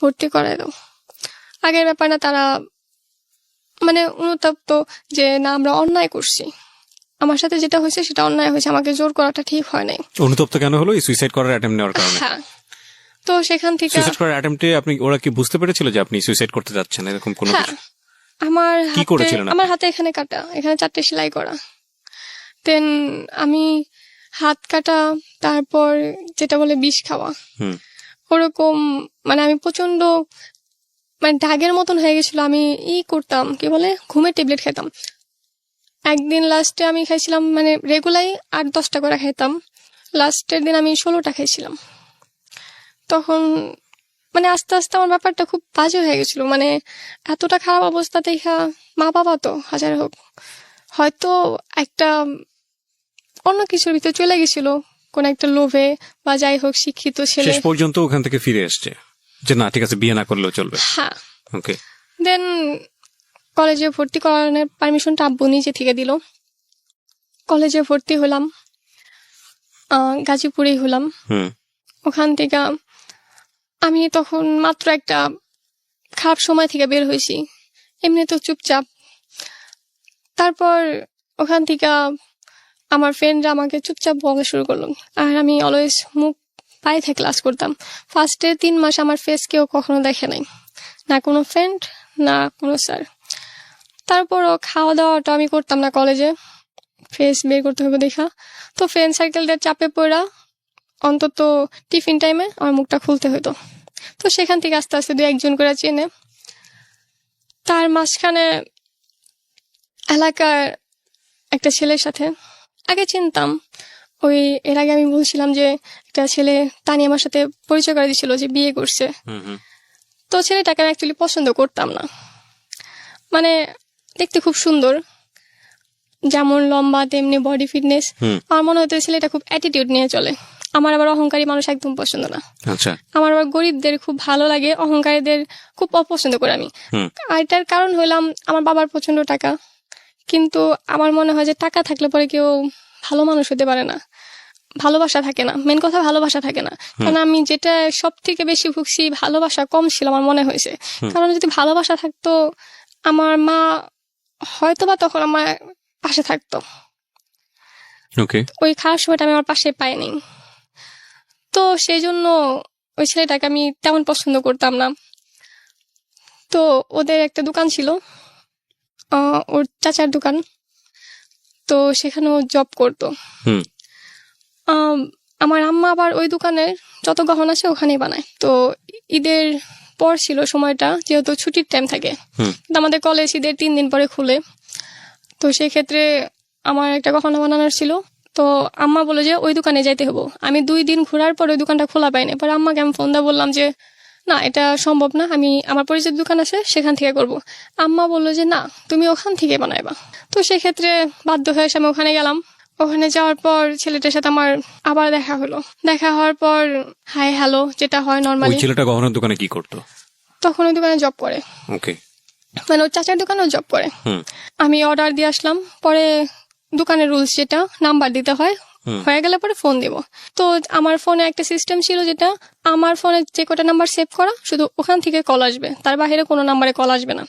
ভর্তি করায় দাও। আগের ব্যাপার না, তারা মানে অনুতপ্ত যে না আমরা অন্যায় করছি, আমার সাথে যেটা হয়েছে সেটা অন্যায় হয়েছে, আমাকে জোর করাটা ঠিক হয় নাই। অনুতপ্ত কেন হলো? এই সুইসাইড করার অ্যাটেম্প নেওয়ার কারণে? হ্যাঁ। তো সেখান থেকে সুইসাইড করার অ্যাটেম্পটে আপনি, ওরা কি বুঝতে পেরেছিল যে আপনি সুইসাইড করতে যাচ্ছেন এরকম কোনো হ্যাঁ, কিছু? আমার কি হাতে, করেছিলেন আপনি? আমার হাতে এখানে কাটা, এখানে 4টে সেলাই করা। দেন আমি হাত কাটা, তারপর যেটা বলে বিষ খাওয়া, হুম। ওরকম মানে আমি প্রচন্ড মানে দাগের মতন হয়ে গেছিল। আমি করতাম কি বলে ঘুমের ট্যাবলেট খেতাম। একদিন লাস্টে আমি খাইছিলাম, মানে রেগুলারই 8-10টা করে খাইতাম, লাস্টের দিন আমি 16টা খাইছিলাম। তখন মানে আস্তে আস্তে আমার ব্যাপারটা খুব বাজে হয়ে গেছিল। মানে এতটা খারাপ অবস্থা দেখা মা বাবা তো হাজার হোক হয়তো একটা অন্য কিছুর ভিতরে চলে গেছিল, কোন একটা লোভে বা যাই হোক, শিক্ষিত ছেলে। শেষ পর্যন্ত ওখান থেকে ফিরে এসছে যে না ঠিক আছে বিয়ে না করলেও চলবে। হ্যাঁ। ওকে। দেন কলেজে ভর্তি করানোর পারমিশনটা আব্বু নিজে থেকে দিল। কলেজে ভর্তি হলাম, গাজীপুরেই হলাম। হুম। ওখান থেকে আমি তখন মাত্র একটা খারাপ সময় থেকে বের হয়েছি, এমনি তো চুপচাপ। তারপর ওখান থেকে আমার ফ্রেন্ডরা আমাকে চুপচাপ বলা শুরু করলো, আর আমি অলওয়েজ মুখ পায়ে থেকে ক্লাস করতাম। ফার্স্টের 3 মাস আমার ফেস কেউ কখনো দেখে নাই, না কোনো ফ্রেন্ড না কোনো স্যার। তারপরও খাওয়া দাওয়াটা আমি করতাম না কলেজে, ফেস বের করতে হবে দেখা। তো ফ্রেন্ড সার্কেলদের চাপে পড়া অন্তত টিফিন টাইমে আমার মুখটা খুলতে হতো। তো সেখান থেকে আস্তে আস্তে 2-1 করে চেনে। তার মাঝখানে এলাকার একটা ছেলের সাথে আগে চিনতাম, ওই এর আগে আমি বলছিলাম যে একটা ছেলে তানি আমার সাথে পরিচয় করে দিয়েছিল যে বিয়ে করছে। তো ছেলেটাকে আমি অ্যাকচুয়ালি পছন্দ করতাম না। মানে দেখতে খুব সুন্দর, যেমন লম্বা তেমনি বডি ফিটনেস। আমার মনে হতো ছেলেটা খুব অ্যাটিটিউড নিয়ে চলে। আমার আবার অহংকারী মানুষ একদম পছন্দ না। আচ্ছা। আমার আবার গরিবদের খুব ভালো লাগে, অহংকারীদের খুব অপছন্দ করে আমি। আর এটার কারণ হইলাম আমার বাবার প্রচন্ড টাকা, কিন্তু আমার মনে হয় যে টাকা থাকলে পরে কেউ ভালো মানুষ হতে পারে না, ভালোবাসা থাকে না। মেন কথা ভালোবাসা থাকে না। কারণ আমি যেটা সব থেকে বেশি ভুগছি, ভালোবাসা কম ছিল আমার মনে হয়েছে। কারণ যদি ভালোবাসা থাকতো আমার মা হয়তো বা তখন আমার পাশে থাকতো। ওই খারাপ সময়টা আমি আমার পাশে পাইনি। তো সেই জন্য ওই ছেলেটাকে আমি তেমন পছন্দ করতাম না। তো ওদের একটা দোকান ছিল, ওর চাচার দোকান, তো সেখানে ও জব করতো। আমার আম্মা আবার ওই দোকানের যত গহনা আছে ওখানেই বানায়। তো ঈদের পর ছিল সময়টা, যেহেতু ছুটির টাইম থাকে, কিন্তু আমাদের কলেজ ঈদের 3 দিন পরে খুলে। তো সেই ক্ষেত্রে আমার একটা গহনা বানানোর ছিল। তো আম্মা বলে যে ওই দোকানে যাইতে হবো। আমি 2 দিন ঘোরার পর ওই দোকানটা খোলা পাইনি। পরে আম্মাকে আমি ফোন দিয়ে বললাম যে না, এটা সম্ভব না, আমি আমার পরিচিত দোকান আছে সেখান থেকে করব। আম্মা বললো যে না, তুমি ওখান থেকে বানাইবা। তো সেক্ষেত্রে বাধ্য হয়ে আমি ওখানে গেলাম। ওখানে যাওয়ার পর ছেলেটার সাথে আমার আবার দেখা হলো। দেখা হওয়ার পর হাই হ্যালো যেটা হয় ওই নর্মালি। ছেলেটা গহনার দোকানে কি করতো? তখন ওই দোকানে জব করে, ওকে। মানে ওর চাচার দোকানেও জব করে। হুম। আমি অর্ডার দিয়ে আসলাম। পরে দোকানের রুলস যেটা, নাম্বার দিতে হয়, হয়ে গেলে পরে ফোন দেব। তো আমার ফোনে একটা সিস্টেম ছিল যেটা আমার ফোনে যে কটা নাম্বার সেভ করা, শুধু ওখান থেকে কল আসবে, তার বাইরে কোনো নাম্বারে কল আসবে না।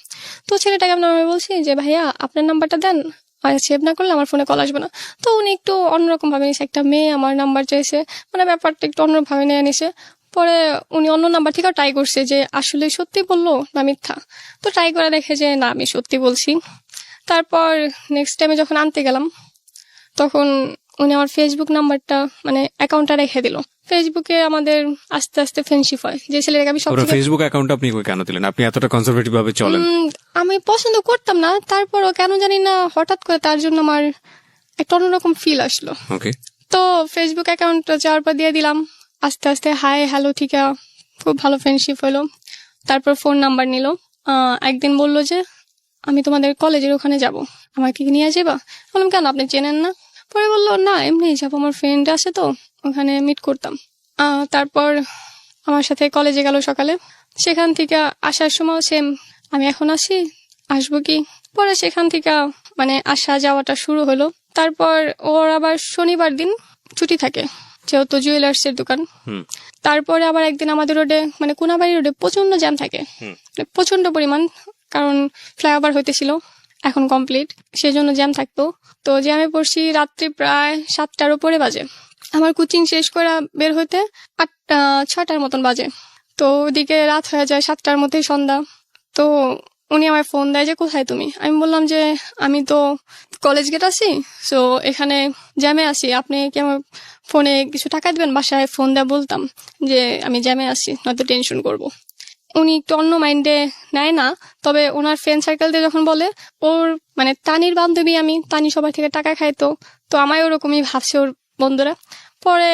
তো ছেলেটাকে আমি বলছি যে ভাইয়া আপনার নাম্বারটা দেন, আর সেভ না করলে আমার ফোনে কল আসবে না। তো উনি একটু অন্যরকম ভাবে নিছে, একটা মেয়ে আমার নাম্বার চাইছে, মানে ব্যাপারটা একটু অন্যরকম ভাবে নিয়ে নিছে। পরে উনি অন্য নাম্বার থেকে ট্রাই করছে যে আসলে সত্যি বললো না মিথ্যা। তো ট্রাই করে দেখে যে না, আমি সত্যি বলছি। তারপর নেক্সট টাইমে যখন আনতে গেলাম, তখন উনি আমার ফেসবুক নাম্বারটা, মানে অ্যাকাউন্টটা রেখে দিল। ফেসবুকে আমাদের আস্তে আস্তে ফ্রেন্ডশিপ হয়। যে ছেলেটাকে আমি ওর সবসময় ফেসবুক অ্যাকাউন্ট আপনি কেন দিলেন? আপনি এতটা কনজারভেটিভ ভাবে চলেন। আমি পছন্দ করতাম না, তারপরও কেন জানি না হঠাৎ করে তার জন্য আমার একটা অন্যরকম ফিল আসলো। ওকে। তো ফেসবুক অ্যাকাউন্ট যাওয়ার পর দিয়ে দিলাম। আস্তে আস্তে হাই হ্যালো ঠিক খুব ভালো ফ্রেন্ডশিপ হলো। তারপর ফোন নাম্বার নিল। একদিন বলল যে আমি তোমাদের কলেজের ওখানে যাব, আমাকে কি নিয়ে যাবা? বললাম কেন, আপনি চেনেন না? পরে বললো না, এমনি যাবো, আমার ফ্রেন্ড আছে তো ওখানে মিট করতাম। তারপর আমার সাথে কলেজে গেল সকালে। সেখান থেকে আসার সময় সেম, আমি এখন আসি, আসবো কি। পরে সেখান থেকে মানে আসা যাওয়াটা শুরু হলো। তারপর ওর আবার শনিবার দিন ছুটি থাকে, যেহেতু জুয়েলার্সের দোকান। তারপরে আবার একদিন আমাদের রোডে, মানে কোনাবাড়ি রোডে প্রচন্ড জ্যাম থাকে, মানে প্রচন্ড পরিমাণ, কারণ ফ্লাইওভার হইতেছিল, এখন কমপ্লিট, সেজন্য জ্যাম থাকতো। তো জ্যামে পড়ছি রাত্রি প্রায় 7টার উপরে বাজে। আমার কোচিং শেষ করে বের হইতে 6টার মতন বাজে। তো ওদিকে রাত হয়ে যায়, 7টার মধ্যেই সন্ধ্যা। তো উনি আমার ফোন দেয় যে কোথায় তুমি? আমি বললাম যে আমি তো কলেজ গেট আছি, সো এখানে জ্যামে আছি, আপনি কি আমার ফোনে কিছু টাকা দিবেন? বাসায় ফোন দেয়া বলতাম যে আমি জ্যামে আছি, নয়তো টেনশন করব। উনি একটু অন্য মাইন্ডে নেয় না, তবে ওনার ফ্রেন্ড সার্কেল দিয়ে যখন বলে ওর, মানে তানির বান্ধবী আমি, তানি সবার থেকে টাকা খাইতো, তো আমায় ওরকমই ভাবছে ওর বন্ধুরা। পরে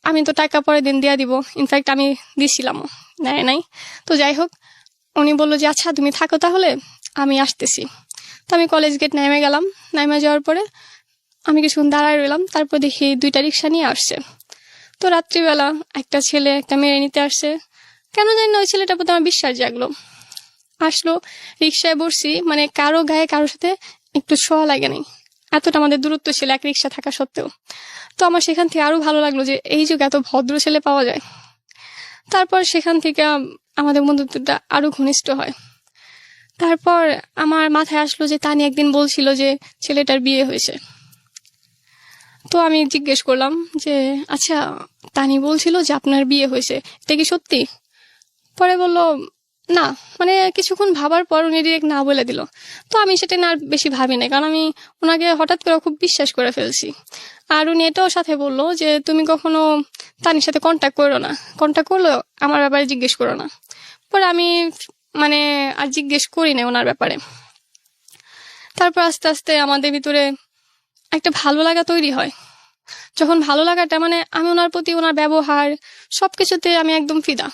আমি তো টাকা পরে দিন দিয়া দিব, ইনফ্যাক্ট আমি দিছিলামও, নেয় নাই। তো যাই হোক, উনি বললো যে আচ্ছা তুমি থাকো তাহলে, আমি আসতেছি। তো আমি কলেজ গেট নেমে গেলাম। নেমে যাওয়ার পরে আমি কিছুক্ষণ দাঁড়ায় রইলাম। তারপর দেখি 2টা রিক্সা নিয়ে আসছে। তো রাত্রিবেলা একটা ছেলে একটা মেয়ে নিতে আসছে। কেন জানি না ওই ছেলেটার প্রতি আমার বিশ্বাস জাগলো। আসলো, রিক্সায় বসছি, মানে কারো গায়ে কারোর সাথে একটু ছোঁয়া লাগে নাই, এতটা আমাদের দূরত্ব ছিল এক রিক্সা থাকা সত্ত্বেও। তো আমার সেখান থেকে আরো ভালো লাগলো যে এই যুগে এত ভদ্র ছেলে পাওয়া যায়। তারপর সেখান থেকে আমাদের বন্ধুত্বটা আরো ঘনিষ্ঠ হয়। তারপর আমার মাথায় আসলো যে তানি একদিন বলছিল যে ছেলেটার বিয়ে হয়েছে। তো আমি জিজ্ঞেস করলাম যে আচ্ছা, তানি বলছিল যে আপনার বিয়ে হয়েছে, এটা কি সত্যি? পরে বললো না, মানে কিছুক্ষণ ভাবার পর উনি ডিরেক্ট না বলে দিল। তো আমি সেটা না আর বেশি ভাবি না, কারণ আমি ওনাকে হঠাৎ করে খুব বিশ্বাস করে ফেলছি। আর উনি এটাও সাথে বললো যে তুমি কখনো তানির সাথে কন্ট্যাক্ট করো না, কন্ট্যাক্ট করলো আমার ব্যাপারে জিজ্ঞেস করো না। পরে আমি মানে আর জিজ্ঞেস করি না ওনার ব্যাপারে। তারপর আস্তে আস্তে আমাদের ভিতরে একটা ভালো লাগা তৈরি হয়। যখন ভালো লাগাটা, মানে আমি ওনার প্রতি, ওনার ব্যবহার সবকিছুতে আমি একদম ফিদা।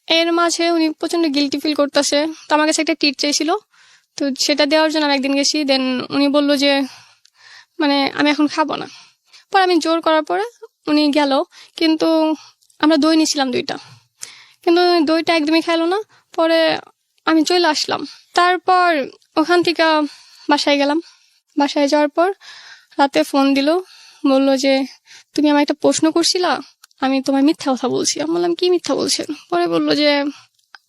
এর মাঝে উনি প্রচন্ড গিল্টি ফিল করতেছে, তো আমার কাছে একটা ট্রিট চাইছিল, তো সেটা দেওয়ার জন্য আমি একদিন গেছি। দেন উনি বললো যে মানে আমি এখন খাবো না। পর আমি জোর করার পরে উনি গেল, কিন্তু আমরা দই নিয়েছিলাম 2টা, কিন্তু দইটা একদমই খাইলো না। পরে আমি চলে আসলাম। তারপর ওখান থেকে বাসায় গেলাম। বাসায় যাওয়ার পর রাতে ফোন দিল, বললো যে তুমি আমায় একটা প্রশ্ন করছিলা, আমি তোমার মিথ্যা কথা বলছি। আমি বললাম কি মিথ্যা বলছেন? পরে বললো যে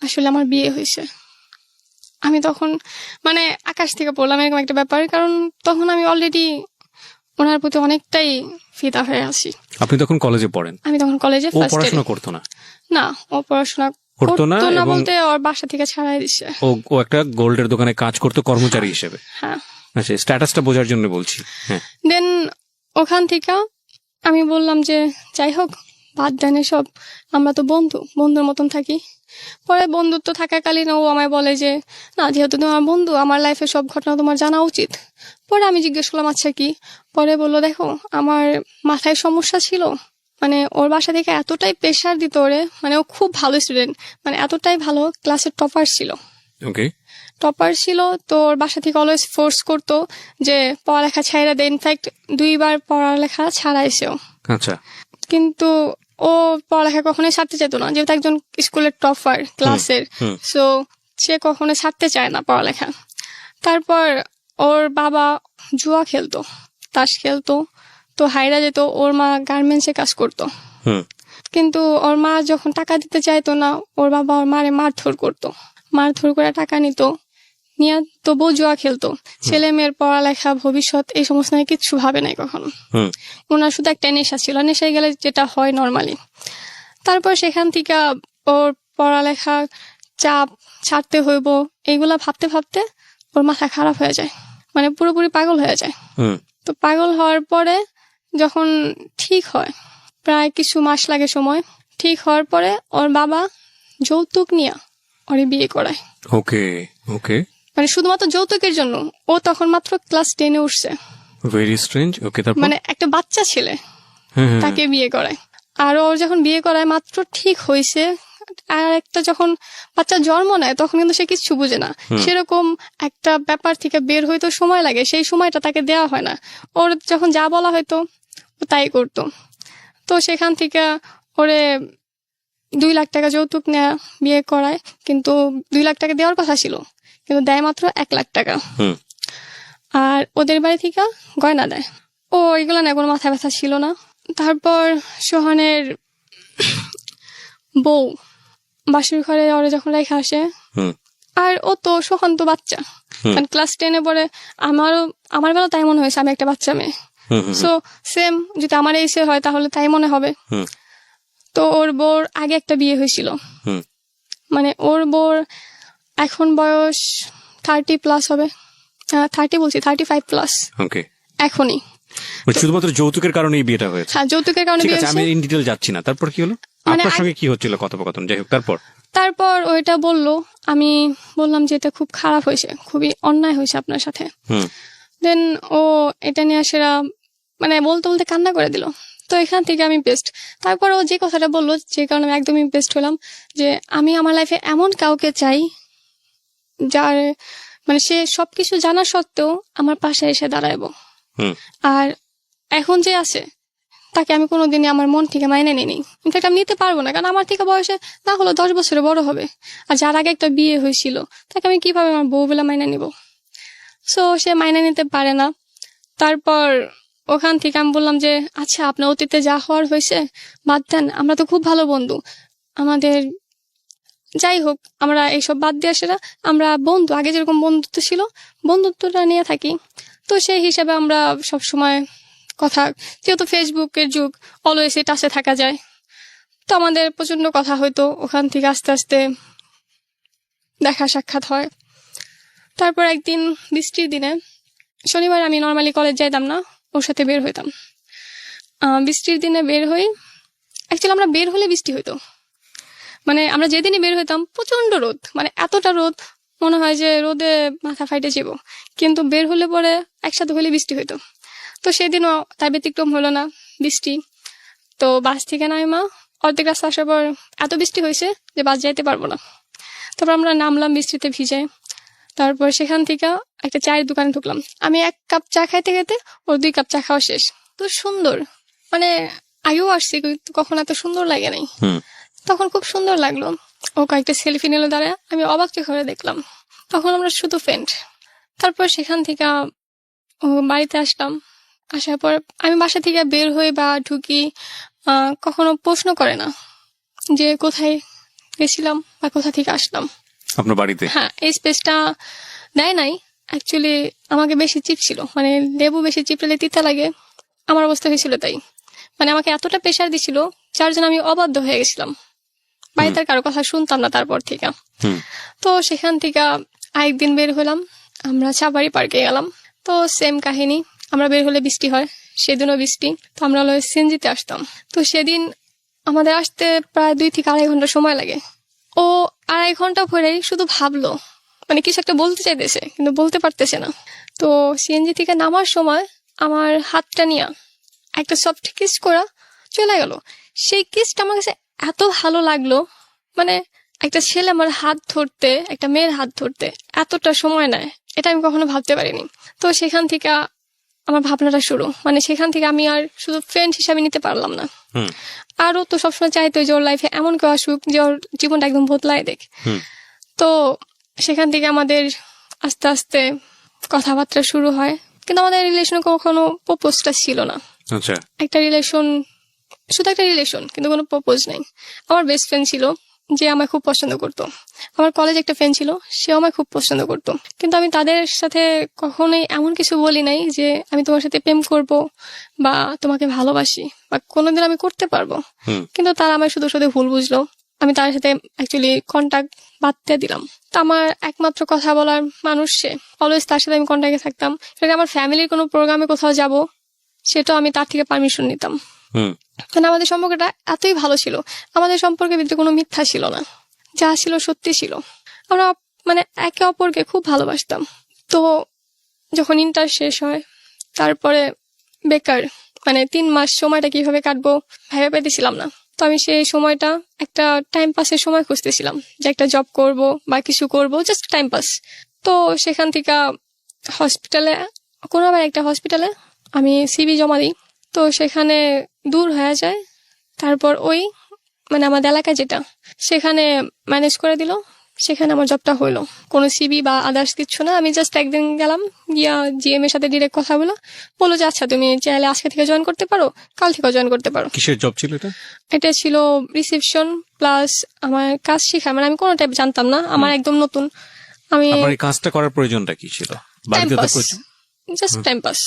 আসলে আমার বিয়ে হয়েছে। আমি তখন মানে আকাশ থেকে পড়লাম এরকম একটা ব্যাপার, কারণ তখন আমি অলরেডি ওনার প্রতি অনেকটাই ফিদা হয়ে আছি। আপনি তখন কলেজে পড়েন? আমি তখন কলেজে ও ফার্স্ট পড়াশোনা করতো না? না, ও পড়াশোনা করতো না, করতো না এবং বলতে ওর বাসা থেকে ছাড়াই দিচ্ছে। ও একটা গোল্ডের দোকানে কাজ করতো কর্মচারী হিসেবে। হ্যাঁ। আচ্ছা, স্ট্যাটাসটা বোঝার জন্য বলছি। হ্যাঁ। দেন ওখান থেকে আমি বললাম যে যাই হোক বাদ দেন এসব, আমরা তো বন্ধুর মতন থাকি। পরে বন্ধুত্ব থাকাকালীন ও আমায় বলে যে না, যেহেতু তোমার বন্ধু, আমার লাইফে সব ঘটনা তোমার জানা উচিত। পরে আমি জিজ্ঞেস করলাম আচ্ছা কি? পরে বললো দেখো, আমার মাথায় সমস্যা ছিল, মানে ওর বাসা থেকে এতটাই প্রেশার দিত ওরে, মানে ও খুব ভালো স্টুডেন্ট, মানে এতটাই ভালো, ক্লাসের টপার ছিল। ওকে। টপার ছিল তো ওর বাসা থেকে অলওয়েজ ফোর্স করতো যে পড়ালেখা ছাইড়া দেয়। ইনফ্যাক্ট 2বার পড়ালেখা ছাড়াইছেও। আচ্ছা। কিন্তু ও পড়ালেখা কখনোই ছাড়তে চাইতো না, যেহেতু একজন স্কুলের টপার ক্লাসের। সো সে কখনো ছাড়তে চায় না পড়ালেখা। তারপর ওর বাবা জুয়া খেলতো, তাস খেলতো, তো হাইরা যেত। ওর মা গার্মেন্টসে কাজ করতো, কিন্তু ওর মা যখন টাকা দিতে চাইতো না, ওর বাবা ওর মারে মারধর করতো, মারধর করে টাকা নিত, নিয়ে তবুও জুয়া খেলতো। ছেলে মেয়ের পড়ালেখা, ভবিষ্যৎ, এই সমস্ত নিয়ে কিচ্ছু ভাবে নাই কখনো। ওনার শুধু একটা নেশা ছিল, নেশায় গেলে যেটা হয় নর্মালি। তারপর সেখান থেকে ওর পড়ালেখা চাপ ছাড়তে হইব, এইগুলা ভাবতে ভাবতে ওর মাথা খারাপ হয়ে যায়, মানে পুরোপুরি পাগল হয়ে যায়। তো পাগল হওয়ার পরে যখন ঠিক হয়, প্রায় কিছু মাস লাগে সময়, ঠিক হওয়ার পরে ওর বাবা যৌতুক নিয়ে ওরে বিয়ে করায়। ওকে ওকে। মানে শুধুমাত্র যৌতুকের জন্য। ও তখন মাত্র ক্লাস 10-এ উঠছে। Very strange. ওকে, তারপর? মানে একটা বাচ্চা ছেলে তাকে বিয়ে করায়। আর ওর যখন বিয়ে করায় মাত্র ঠিক হয়েছে, আর একটা যখন বাচ্চা জন্ম নেয় তখন কিন্তু সে কিছু বুঝে না। সেরকম একটা ব্যাপার থেকে বের হইতে সময় লাগে, সেই সময়টা তাকে দেওয়া হয় না। ওর যখন যা বলা হয়তো ও তাই করতো। তো সেখান থেকে ওরে 2 লাখ টাকা যৌতুক নেয়া বিয়ে করায়, কিন্তু 2 লাখ টাকা দেওয়ার কথা ছিল, কিন্তু দেয় মাত্র 1 লাখ টাকা। আর ওদের বাড়ি থেকে গয়না দেয়। ও এগুলো না কোনো মাথা ব্যথা ছিল না। তারপর সোহানের বউ বাসুর ঘরে ওরা যখন রেখে আসে, আর ও তো সোহান তো বাচ্চা, কারণ ক্লাস 10-এ পড়ে। আমার বেলা তাই মনে হয়েছে, আমি একটা বাচ্চা মেয়ে। সো সেম যদি আমার এসে হয় তাহলে তাই মনে হবে। তো ওর বোর আগে একটা বিয়ে হয়েছিল, মানে ওর বোর এখন বয়স 30+ হবে, 30 বলছি, 35+। ওকে। এখনই শুধুমাত্র যৌতুকের কারণে এই বিয়েটা হয়েছে? হ্যাঁ, যৌতুকের কারণে বিয়ে হয়েছে। আমি ইন ডিটেইল যাচ্ছি না। তারপর কি হলো? আপনার সঙ্গে কি হচ্ছিল কথোপকথন? যাই হোক, তারপর ওইটা বললো, আমি বললাম যে এটা খুব খারাপ হয়েছে, খুবই অন্যায় হয়েছে আপনার সাথে। দেন ও এটা নিয়ে সেরা মানে বলতে বলতে কান্না করে দিল। তো এখান থেকে আমি বেস্ট। তারপর ও যে কথাটা বললো, যে কারণে আমি একদমই বেস্ট হলাম, যে আমি আমার লাইফে এমন কাউকে চাই যার মানে সে সবকিছু জানা সত্ত্বেও আমার পাশে এসে দাঁড়াইবো। আর এখন যে আছে তাকে আমি কোনোদিনই আমার মন থেকে মাইনে নিইনি। ইনফ্যাক্ট আমি নিতে পারবো না, কারণ আমার থেকে বয়সে না হলো 10 বছরে বড় হবে। আর যার আগে একটা বিয়ে হয়েছিল তাকে আমি কিভাবে আমার বউ বলে মাইনে নিব? সো সে মাইনে নিতে পারে না। তারপর ওখান থেকে আমি বললাম যে আচ্ছা, আপনার অতীতে যা হওয়ার হয়েছে বাদ দেন, আমরা তো খুব ভালো বন্ধু, আমাদের যাই হোক, আমরা এইসব বাদ দিয়ে আসে না, আমরা বন্ধু, আগে যেরকম বন্ধুত্ব ছিল বন্ধুত্বটা নিয়ে থাকি। তো সেই হিসাবে আমরা সবসময় কথা, যেহেতু ফেসবুকের যুগ, অলওয়েজ টাচে থাকা যায়, তো আমাদের প্রচন্ড কথা হয়তো। ওখান থেকে আস্তে আস্তে দেখা সাক্ষাৎ হয়। তারপর একদিন বৃষ্টির দিনে, শনিবার আমি নর্মালি কলেজ যাইতাম না, ওর সাথে বের হইতাম। বৃষ্টির দিনে বের হই, অ্যাকচুয়ালি আমরা বের হলে বৃষ্টি হইতো, মানে আমরা যেদিনই বের হইতাম প্রচন্ড রোদ, মানে এতটা রোদ মনে হয় যে রোদে মাথা ফাইটে যাব, কিন্তু বের হলে পরে একসাথে হলে বৃষ্টি হইতো। তো সেদিনও তার ব্যতিক্রম হলো না, বৃষ্টি। তো বাস থেকে নাইমা অর্ধেক রাস্তা আসার পর এত বৃষ্টি হয়েছে যে বাস যাইতে পারবো না। তারপর আমরা নামলাম বৃষ্টিতে ভিজে। তারপর সেখান থেকে একটা চায়ের দোকানে ঢুকলাম। আমি 1 কাপ চা খাইতে খাইতে ওর 2 কাপ চা খাওয়া শেষ। তো সুন্দর, মানে আগেও আসছি কিন্তু কখন এত সুন্দর লাগে নাই। তখন খুব সুন্দর লাগলো। ও কয়েকটা সেলফি নিল দাঁড়ায়, আমি অবাক চোখে দেখলাম। তখন আমরা শুধু ফ্রেন্ড। তারপর সেখান থেকে ও বাড়িতে আসলাম। আসার পর আমি বাসা থেকে বের হই বা ঢুকি, কখনো প্রশ্ন করে না যে কোথায় গেছিলাম বা কোথা থেকে আসলাম। আপনার বাড়িতে? হ্যাঁ, এই স্পেসটা দেয় নাই। অ্যাকচুয়ালি আমাকে বেশি চিপছিল, মানে লেবু বেশি চিপড়ালে তিতা লাগে, আমার অবস্থা হয়েছিল তাই। মানে আমাকে এতটা প্রেশার দিছিল যার জন্য আমি অবাধ্য হয়ে গেছিলাম, বাড়িতে কারো কথা শুনতাম না তারপর থেকে। তো সেখান থেকে আরেকদিন বের হলাম, আমরা চাপাড়ি পার্কে গেলাম। তো সেম কাহিনী, আমরা বের হলে বৃষ্টি হয়, সেদিনও বৃষ্টি। তো আমরা হলো সিএনজিতে আসতাম। তো সেদিন আমাদের আসতে প্রায় 2 থেকে 2.5 ঘন্টা সময় লাগে। ও 2.5 ঘন্টা পরেই শুধু ভাবলো, মানে কিছু একটা বলতে চাইতেছে কিন্তু বলতে পারতেছে না। তো সিএনজি থেকে নামার সময় আমার হাতটা নিয়ে একটা সফট কিস করা চলে গেল। সেই কিসটা আমার কাছে এত ভালো লাগলো, মানে একটা ছেলে আমার হাত ধরতে, একটা মেয়ের হাত ধরতে এতটা সময় নেয়, এটা আমি কখনো ভাবতে পারিনি। তো সেখান থেকে আমার ভাবনাটা শুরু, মানে সেখান থেকে আমি আর শুধু ফ্রেন্ড হিসাবে নিতে পারলাম না। হুম আরও তো সবসময় চাইতো যে ওর লাইফে এমন কেউ আসুক যে ওর জীবনটা একদম বদলায় দেখ। হুম তো সেখান থেকে আমাদের আস্তে আস্তে কথাবার্তা শুরু হয়, কিন্তু আমাদের রিলেশনে কখনো প্রপোজটা ছিল না। আচ্ছা একটা রিলেশন, শুধু একটা রিলেশন, কিন্তু কোনো প্রপোজ নাই। আমার বেস্ট ফ্রেন্ড ছিল যে আমায় খুব পছন্দ করতো, আমার কলেজে একটা ফ্রেন্ড ছিল সেও আমায় খুব পছন্দ করতো, কিন্তু আমি তাদের সাথে কখনোই এমন কিছু বলি নাই যে আমি তোমার সাথে প্রেম করব বা তোমাকে ভালোবাসি বা কোনোদিন আমি করতে পারবো। হুম কিন্তু তারা আমায় শুধু শুধু ভুল বুঝলো, আমি তার সাথে অ্যাকচুয়ালি কন্ট্যাক্ট বাদ দিয়ে দিলাম। তো আমার একমাত্র কথা বলার মানুষ সে, অলওয়েজ তার সাথে আমি কন্ট্যাক্টে থাকতাম। এটা আমার ফ্যামিলির কোনো প্রোগ্রামে কোথাও যাব, সেটাও আমি তার থেকে পারমিশন নিতাম। হুম মানে আমাদের সম্পর্কটা এতই ভালো ছিল, আমাদের সম্পর্কের ভিতরে কোনো মিথ্যা ছিল না, যা ছিল সত্যি ছিল। আমরা মানে একে অপরকে খুব ভালোবাসতাম। তো যখন ইন্টার শেষ হয়, তারপরে বেকার, মানে 3 মাস সময়টা কিভাবে কাটবো ভেবে পেতেছিলাম না। তো আমি সেই সময়টা একটা টাইম পাসের সময় খুঁজতেছিলাম, যে একটা জব করব বা কিছু করব, জাস্ট টাইম পাস। তো সেখান থেকে হসপিটালে, কোনো আবার একটা হসপিটালে আমি সিভি জমা দিই। তো সেখানে দূর হয়ে যায়। তারপর ওই মানে আমাদের এলাকায় যেটা, সেখানে ম্যানেজ করে দিল, সেখানে আমার জবটা হইলো। কোনো সিবি বা আদার্স কিছু না, আমি জাস্ট একদিন গেলাম, গিয়া জিএম এর সাথে ডিরেক্ট কথা বললো যে আচ্ছা তুমি চাইলে আজকে থেকে জয়েন করতে পারো, কাল থেকে জয়েন করতে পারো। কিসের জব ছিল এটা? এটা ছিল রিসেপশন প্লাস আমার কাজ শেখা, মানে আমি কোনো টাইপ জানতাম না, আমার একদম নতুন। আমি আপনার এই কাজটা করার প্রয়োজনটা কি ছিল? টাইম বাড়িতে তো পাস, প্রয়োজন। জাস্ট টাইম পাস,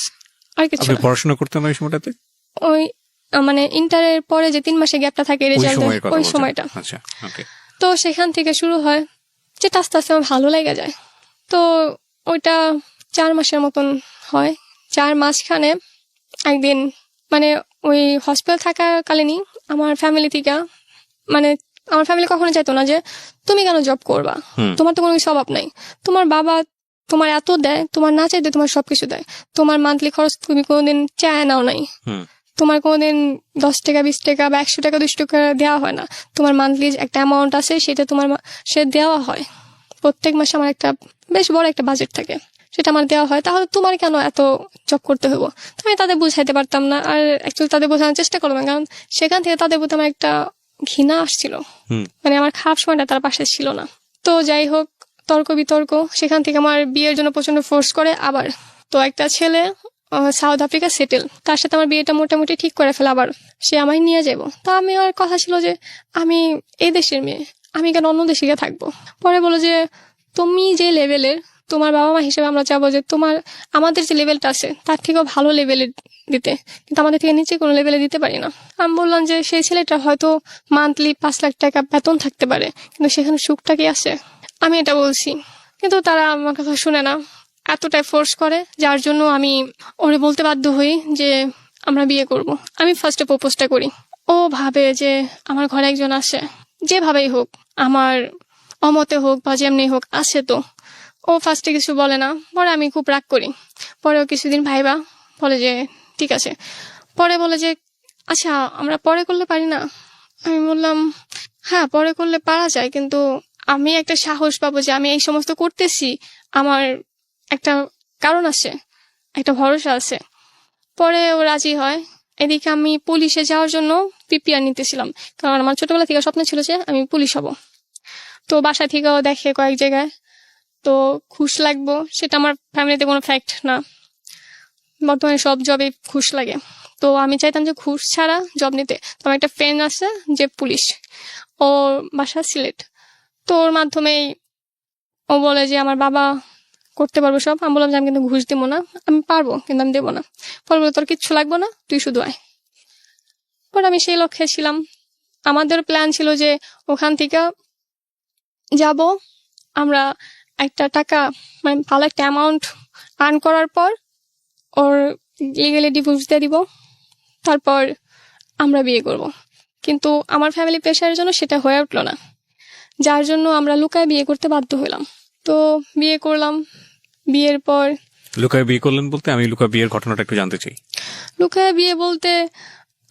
আর কিছু আপনি না। পড়াশোনা করতেন ওই সময়টাতে? ওই মানে ইন্টারের পরে যে 3 মাসে গ্যাপটা থাকে ওই রেজাল্ট, সময়ের কথা ওই বলছেন? সময়টা। আচ্ছা ওকে। তো সেখান থেকে শুরু হয়, যেটা আস্তে আস্তে আমার ভালো লেগে যায়। তো ওইটা 4 মাসের মতন হয়। 4 মাসখানে একদিন, মানে ওই হসপিটাল থাকাকালীনই আমার ফ্যামিলি থেকে, মানে আমার ফ্যামিলি কখনো চাইতো না যে তুমি কেন জব করবা, হুম তোমার তো কোনো কিছু অভাব নাই, তোমার বাবা তোমার এত দেয়, তোমার না চাইতে তোমার সবকিছু দেয়, তোমার মান্থলি খরচ তুমি কোনোদিন চায় নাও নাই, হুম তোমার কোনোদিন 10 টাকা 20 টাকা বা 100 টাকা 200 টাকা দেওয়া হয় না, তোমার মান্থলি একটা অ্যামাউন্ট আছে সেটা তোমার সে দেওয়া হয়। প্রত্যেক মাসে আমার একটা বেশ বড় একটা বাজেট থাকে, সেটা আমার দেওয়া হয়, তাহলে তোমার কেন এত জব করতে হবো? তো আমি তাদের বুঝাইতে পারতাম না, আর অ্যাকচুয়ালি তাদের বোঝানোর চেষ্টা করলাম, কারণ সেখান থেকে তাদের প্রতি আমার একটা ঘৃণা আসছিল, হুম মানে আমার খারাপ সময়টা তার পাশে ছিল না। তো যাই হোক, তর্ক বিতর্ক, সেখান থেকে আমার বিয়ের জন্য প্রচন্ড ফোর্স করে আবার। তো একটা ছেলে সাউথ আফ্রিকা সেটেল, তার সাথে আমার বিয়েটা মোটামুটি ঠিক করে ফেলে, আবার সে আমায় নিয়ে যাবো। তা আমি আর কথা ছিল যে আমি এই দেশের মেয়ে, আমি কেন অন্য দেশে গিয়ে থাকবো। পরে বলো যে তুমি যে লেভেলের, তোমার বাবা মা হিসেবে আমরা চাবো যে তোমার আমাদের যে লেভেলটা আছে তার থেকেও ভালো লেভেলে দিতে, কিন্তু আমাদের থেকে নিচে কোনো লেভেলে দিতে পারি না। আমি বললাম যে সেই ছেলেটা হয়তো মান্থলি 5 লাখ টাকা বেতন থাকতে পারে, কিন্তু সেখানে সুখটা কি আছে? আমি এটা বলছি, কিন্তু তারা আমার কথা শুনে না, এতটাই ফোর্স করে, যার জন্য আমি ওরে বলতে বাধ্য হই যে আমরা বিয়ে করব। আমি ফার্স্টে প্রপোজটা করি। ও ভাবে যে আমার ঘরে একজন আসে, যেভাবেই হোক, আমার অমতে হোক বা যেমনি হোক, আসে। তো ও ফার্স্টে কিছু বলে না, পরে আমি খুব রাগ করি। পরেও কিছুদিন ভাইবা বলে যে ঠিক আছে। পরে বলে যে আচ্ছা আমরা পরে করলে পারি না? আমি বললাম হ্যাঁ পরে করলে পারা যায়, কিন্তু আমি একটা সাহস পাবো যে আমি এই সমস্ত করতেছি, আমার একটা কারণ আছে, একটা ভরসা আছে। পরে ও রাজি হয়। এদিকে আমি পুলিশে যাওয়ার জন্য প্রিপেয়ার নিতেছিলাম, কারণ আমার ছোটবেলা থেকে স্বপ্ন ছিল যে আমি পুলিশ হব। তো বাসা থেকেও দেখে কয়েক জায়গায়, তো ঘুষ লাগবো, সেটা আমার ফ্যামিলিতে কোনো ফ্যাক্ট না, বর্তমানে সব জবে ঘুষ লাগে। তো আমি চাইতাম যে ঘুষ ছাড়া জব নিতে। তো আমার একটা ফ্রেন্ড আছে যে পুলিশ, ও বাসা সিলেট। তো ওর মাধ্যমেই ও বলে যে আমার বাবা করতে পারবো সব। আমি বললাম যে আমি কিন্তু ঘুষ দিব না, আমি পারবো কিন্তু আমি দেবো না। পরে বলে তোর কিচ্ছু লাগবো না, তুই শুধু আয়। পরে আমি সেই লক্ষ্যে ছিলাম। আমাদের প্ল্যান ছিল যে ওখান থেকে যাব, আমরা একটা টাকা, মানে ভালো একটা অ্যামাউন্ট আর্ন করার পর ওর লিগালি ডিভোর্স দিয়ে দিব, তারপর আমরা বিয়ে করব। কিন্তু আমার ফ্যামিলি প্রেশারের জন্য সেটা হয়ে উঠলো না, যার জন্য আমরা লুকায় বিয়ে করতে বাধ্য হলাম। তো বিয়ে করলাম। বিয়ের পর লুকায় বিয়ে করলেন বলতে আমি লুকায় বিয়ের ঘটনাটা একটু জানতে চাই। লুকায় বিয়ে বলতে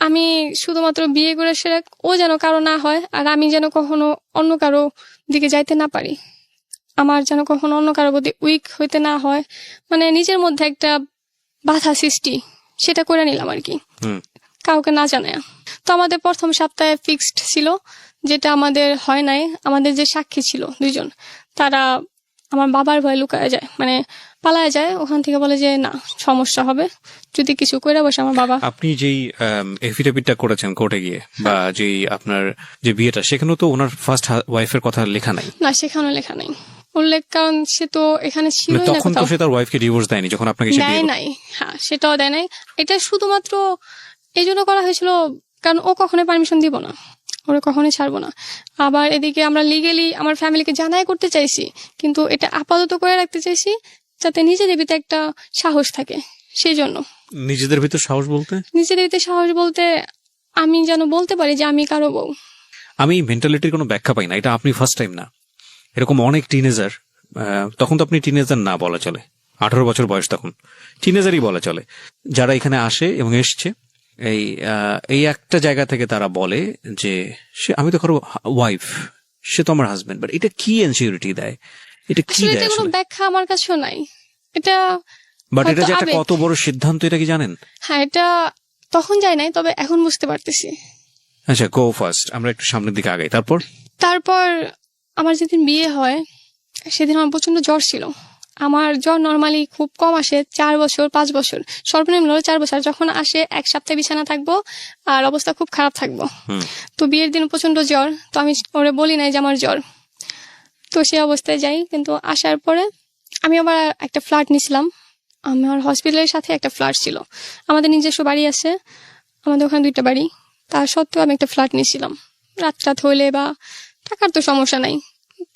আমি শুধুমাত্র বিয়ে করে সেটা ও যেন কারো না হয়, আর আমি যেন কখনো অন্য কারো দিকে যাইতে না পারি, আমার যেন কখনো অন্য কারো প্রতি উইক হইতে না হয়, মানে নিজের মধ্যে একটা বাধা সৃষ্টি সেটা করে নিলাম আর কি, হুম। কাউকে না জানায়। তো আমাদের প্রথম সপ্তাহে ফিক্সড ছিল, যেটা আমাদের হয় নাই। আমাদের যে সাক্ষী ছিল 2 জন, তারা আমার বাবার ভয়ে লুকায় যায়, মানে পালায় যায় ওখান থেকে, বলে যে না সমস্যা হবে যদি কিছু করে বসে আমার বাবা। আপনি যেই এফিডেভিটটা করেছেন কোর্টে গিয়ে বা যেই আপনার যে বিয়েটা, সেখানেও তো ওনার ফার্স্ট ওয়াইফের কথা লেখা নাই। না, সেখানেও লেখা নাই উল্লেখ, কারণ সে তো এখানে ছিল মানে না তখন তো কোথাও। সে তার ওয়াইফকে ডিভোর্স দেয়নি যখন আপনাকে সে বিয়ে দেয় করলো। নাই, হ্যাঁ সেটাও দেয় নাই। এটা শুধুমাত্র এই জন্য করা হয়েছিল কারণ ও কখনোই পারমিশন দিব না, ওরা কখনোই ছাড়বো না। আবার এদিকে আমরা লিগেলি আমার ফ্যামিলিকে জানাই করতে চাইছি, কিন্তু এটা আপাতত করে রাখতে চাইছি যাতে নিজেদের ভিতরে একটা সাহস থাকে। সেই জন্য নিজেদের ভিতর সাহস বলতে নিজেদের ভিতরে সাহস বলতে আমি যেন বলতে পারি যে আমি কারো বউ। আমি মেন্টালিটির কোনো ব্যাখ্যা পাই না। এটা আপনি ফার্স্ট টাইম না, এরকম অনেক টিনেজার, তখন তো আপনি টিনেজার না বলা চলে, 18 বছর বয়স, তখন টিনেজারই বলা চলে, যারা এখানে আসে এবং এসছে এই একটা জায়গা থেকে তারা বলে যে আমি তো কারো ওয়াইফ, সে তো আমার হাজবেন্ড। বাট এটা কি এনসিউরিটি দেয়, এটা কি আসলে দেয় এটা কোনো আসলে? ব্যাখ্যা আমার কাছেও নাই। এটা বাট এটা যে হয়তো একটা আবেগ। কত বড় সিদ্ধান্ত, এটা কি জানেন? হ্যাঁ, এটা তখন যায় নাই, তবে এখন বুঝতে পারতেছি। আচ্ছা, গো ফার্স্ট, আমরা একটু সামনের দিকে আগাই। তারপর আমার যেদিন বিয়ে হয় সেদিন আমার প্রচন্ড জ্বর ছিল। আমার জ্বর নর্মালি খুব কম আসে, 4 বছর 5 বছর, সর্বনিম্ন হলো 4 বছর। যখন আসে 1 সপ্তাহ বিছানা থাকবো আর অবস্থা খুব খারাপ থাকবো। হুম। তো বিয়ের দিন প্রচন্ড জ্বর, তো আমি ওরে বলি নাই যে আমার জ্বর। তো সে অবস্থায় যাই, কিন্তু আসার পরে আমি আবার একটা ফ্ল্যাট নিছিলাম। আমার হসপিটালের সাথে একটা ফ্ল্যাট ছিল, আমাদের নিজস্ব বাড়ি আছে, আমাদের ওখানে 2টা বাড়ি। তার সত্ত্বেও আমি একটা ফ্ল্যাট নিয়েছিলাম। রাত হইলে বা টাকার তো সমস্যা নাই,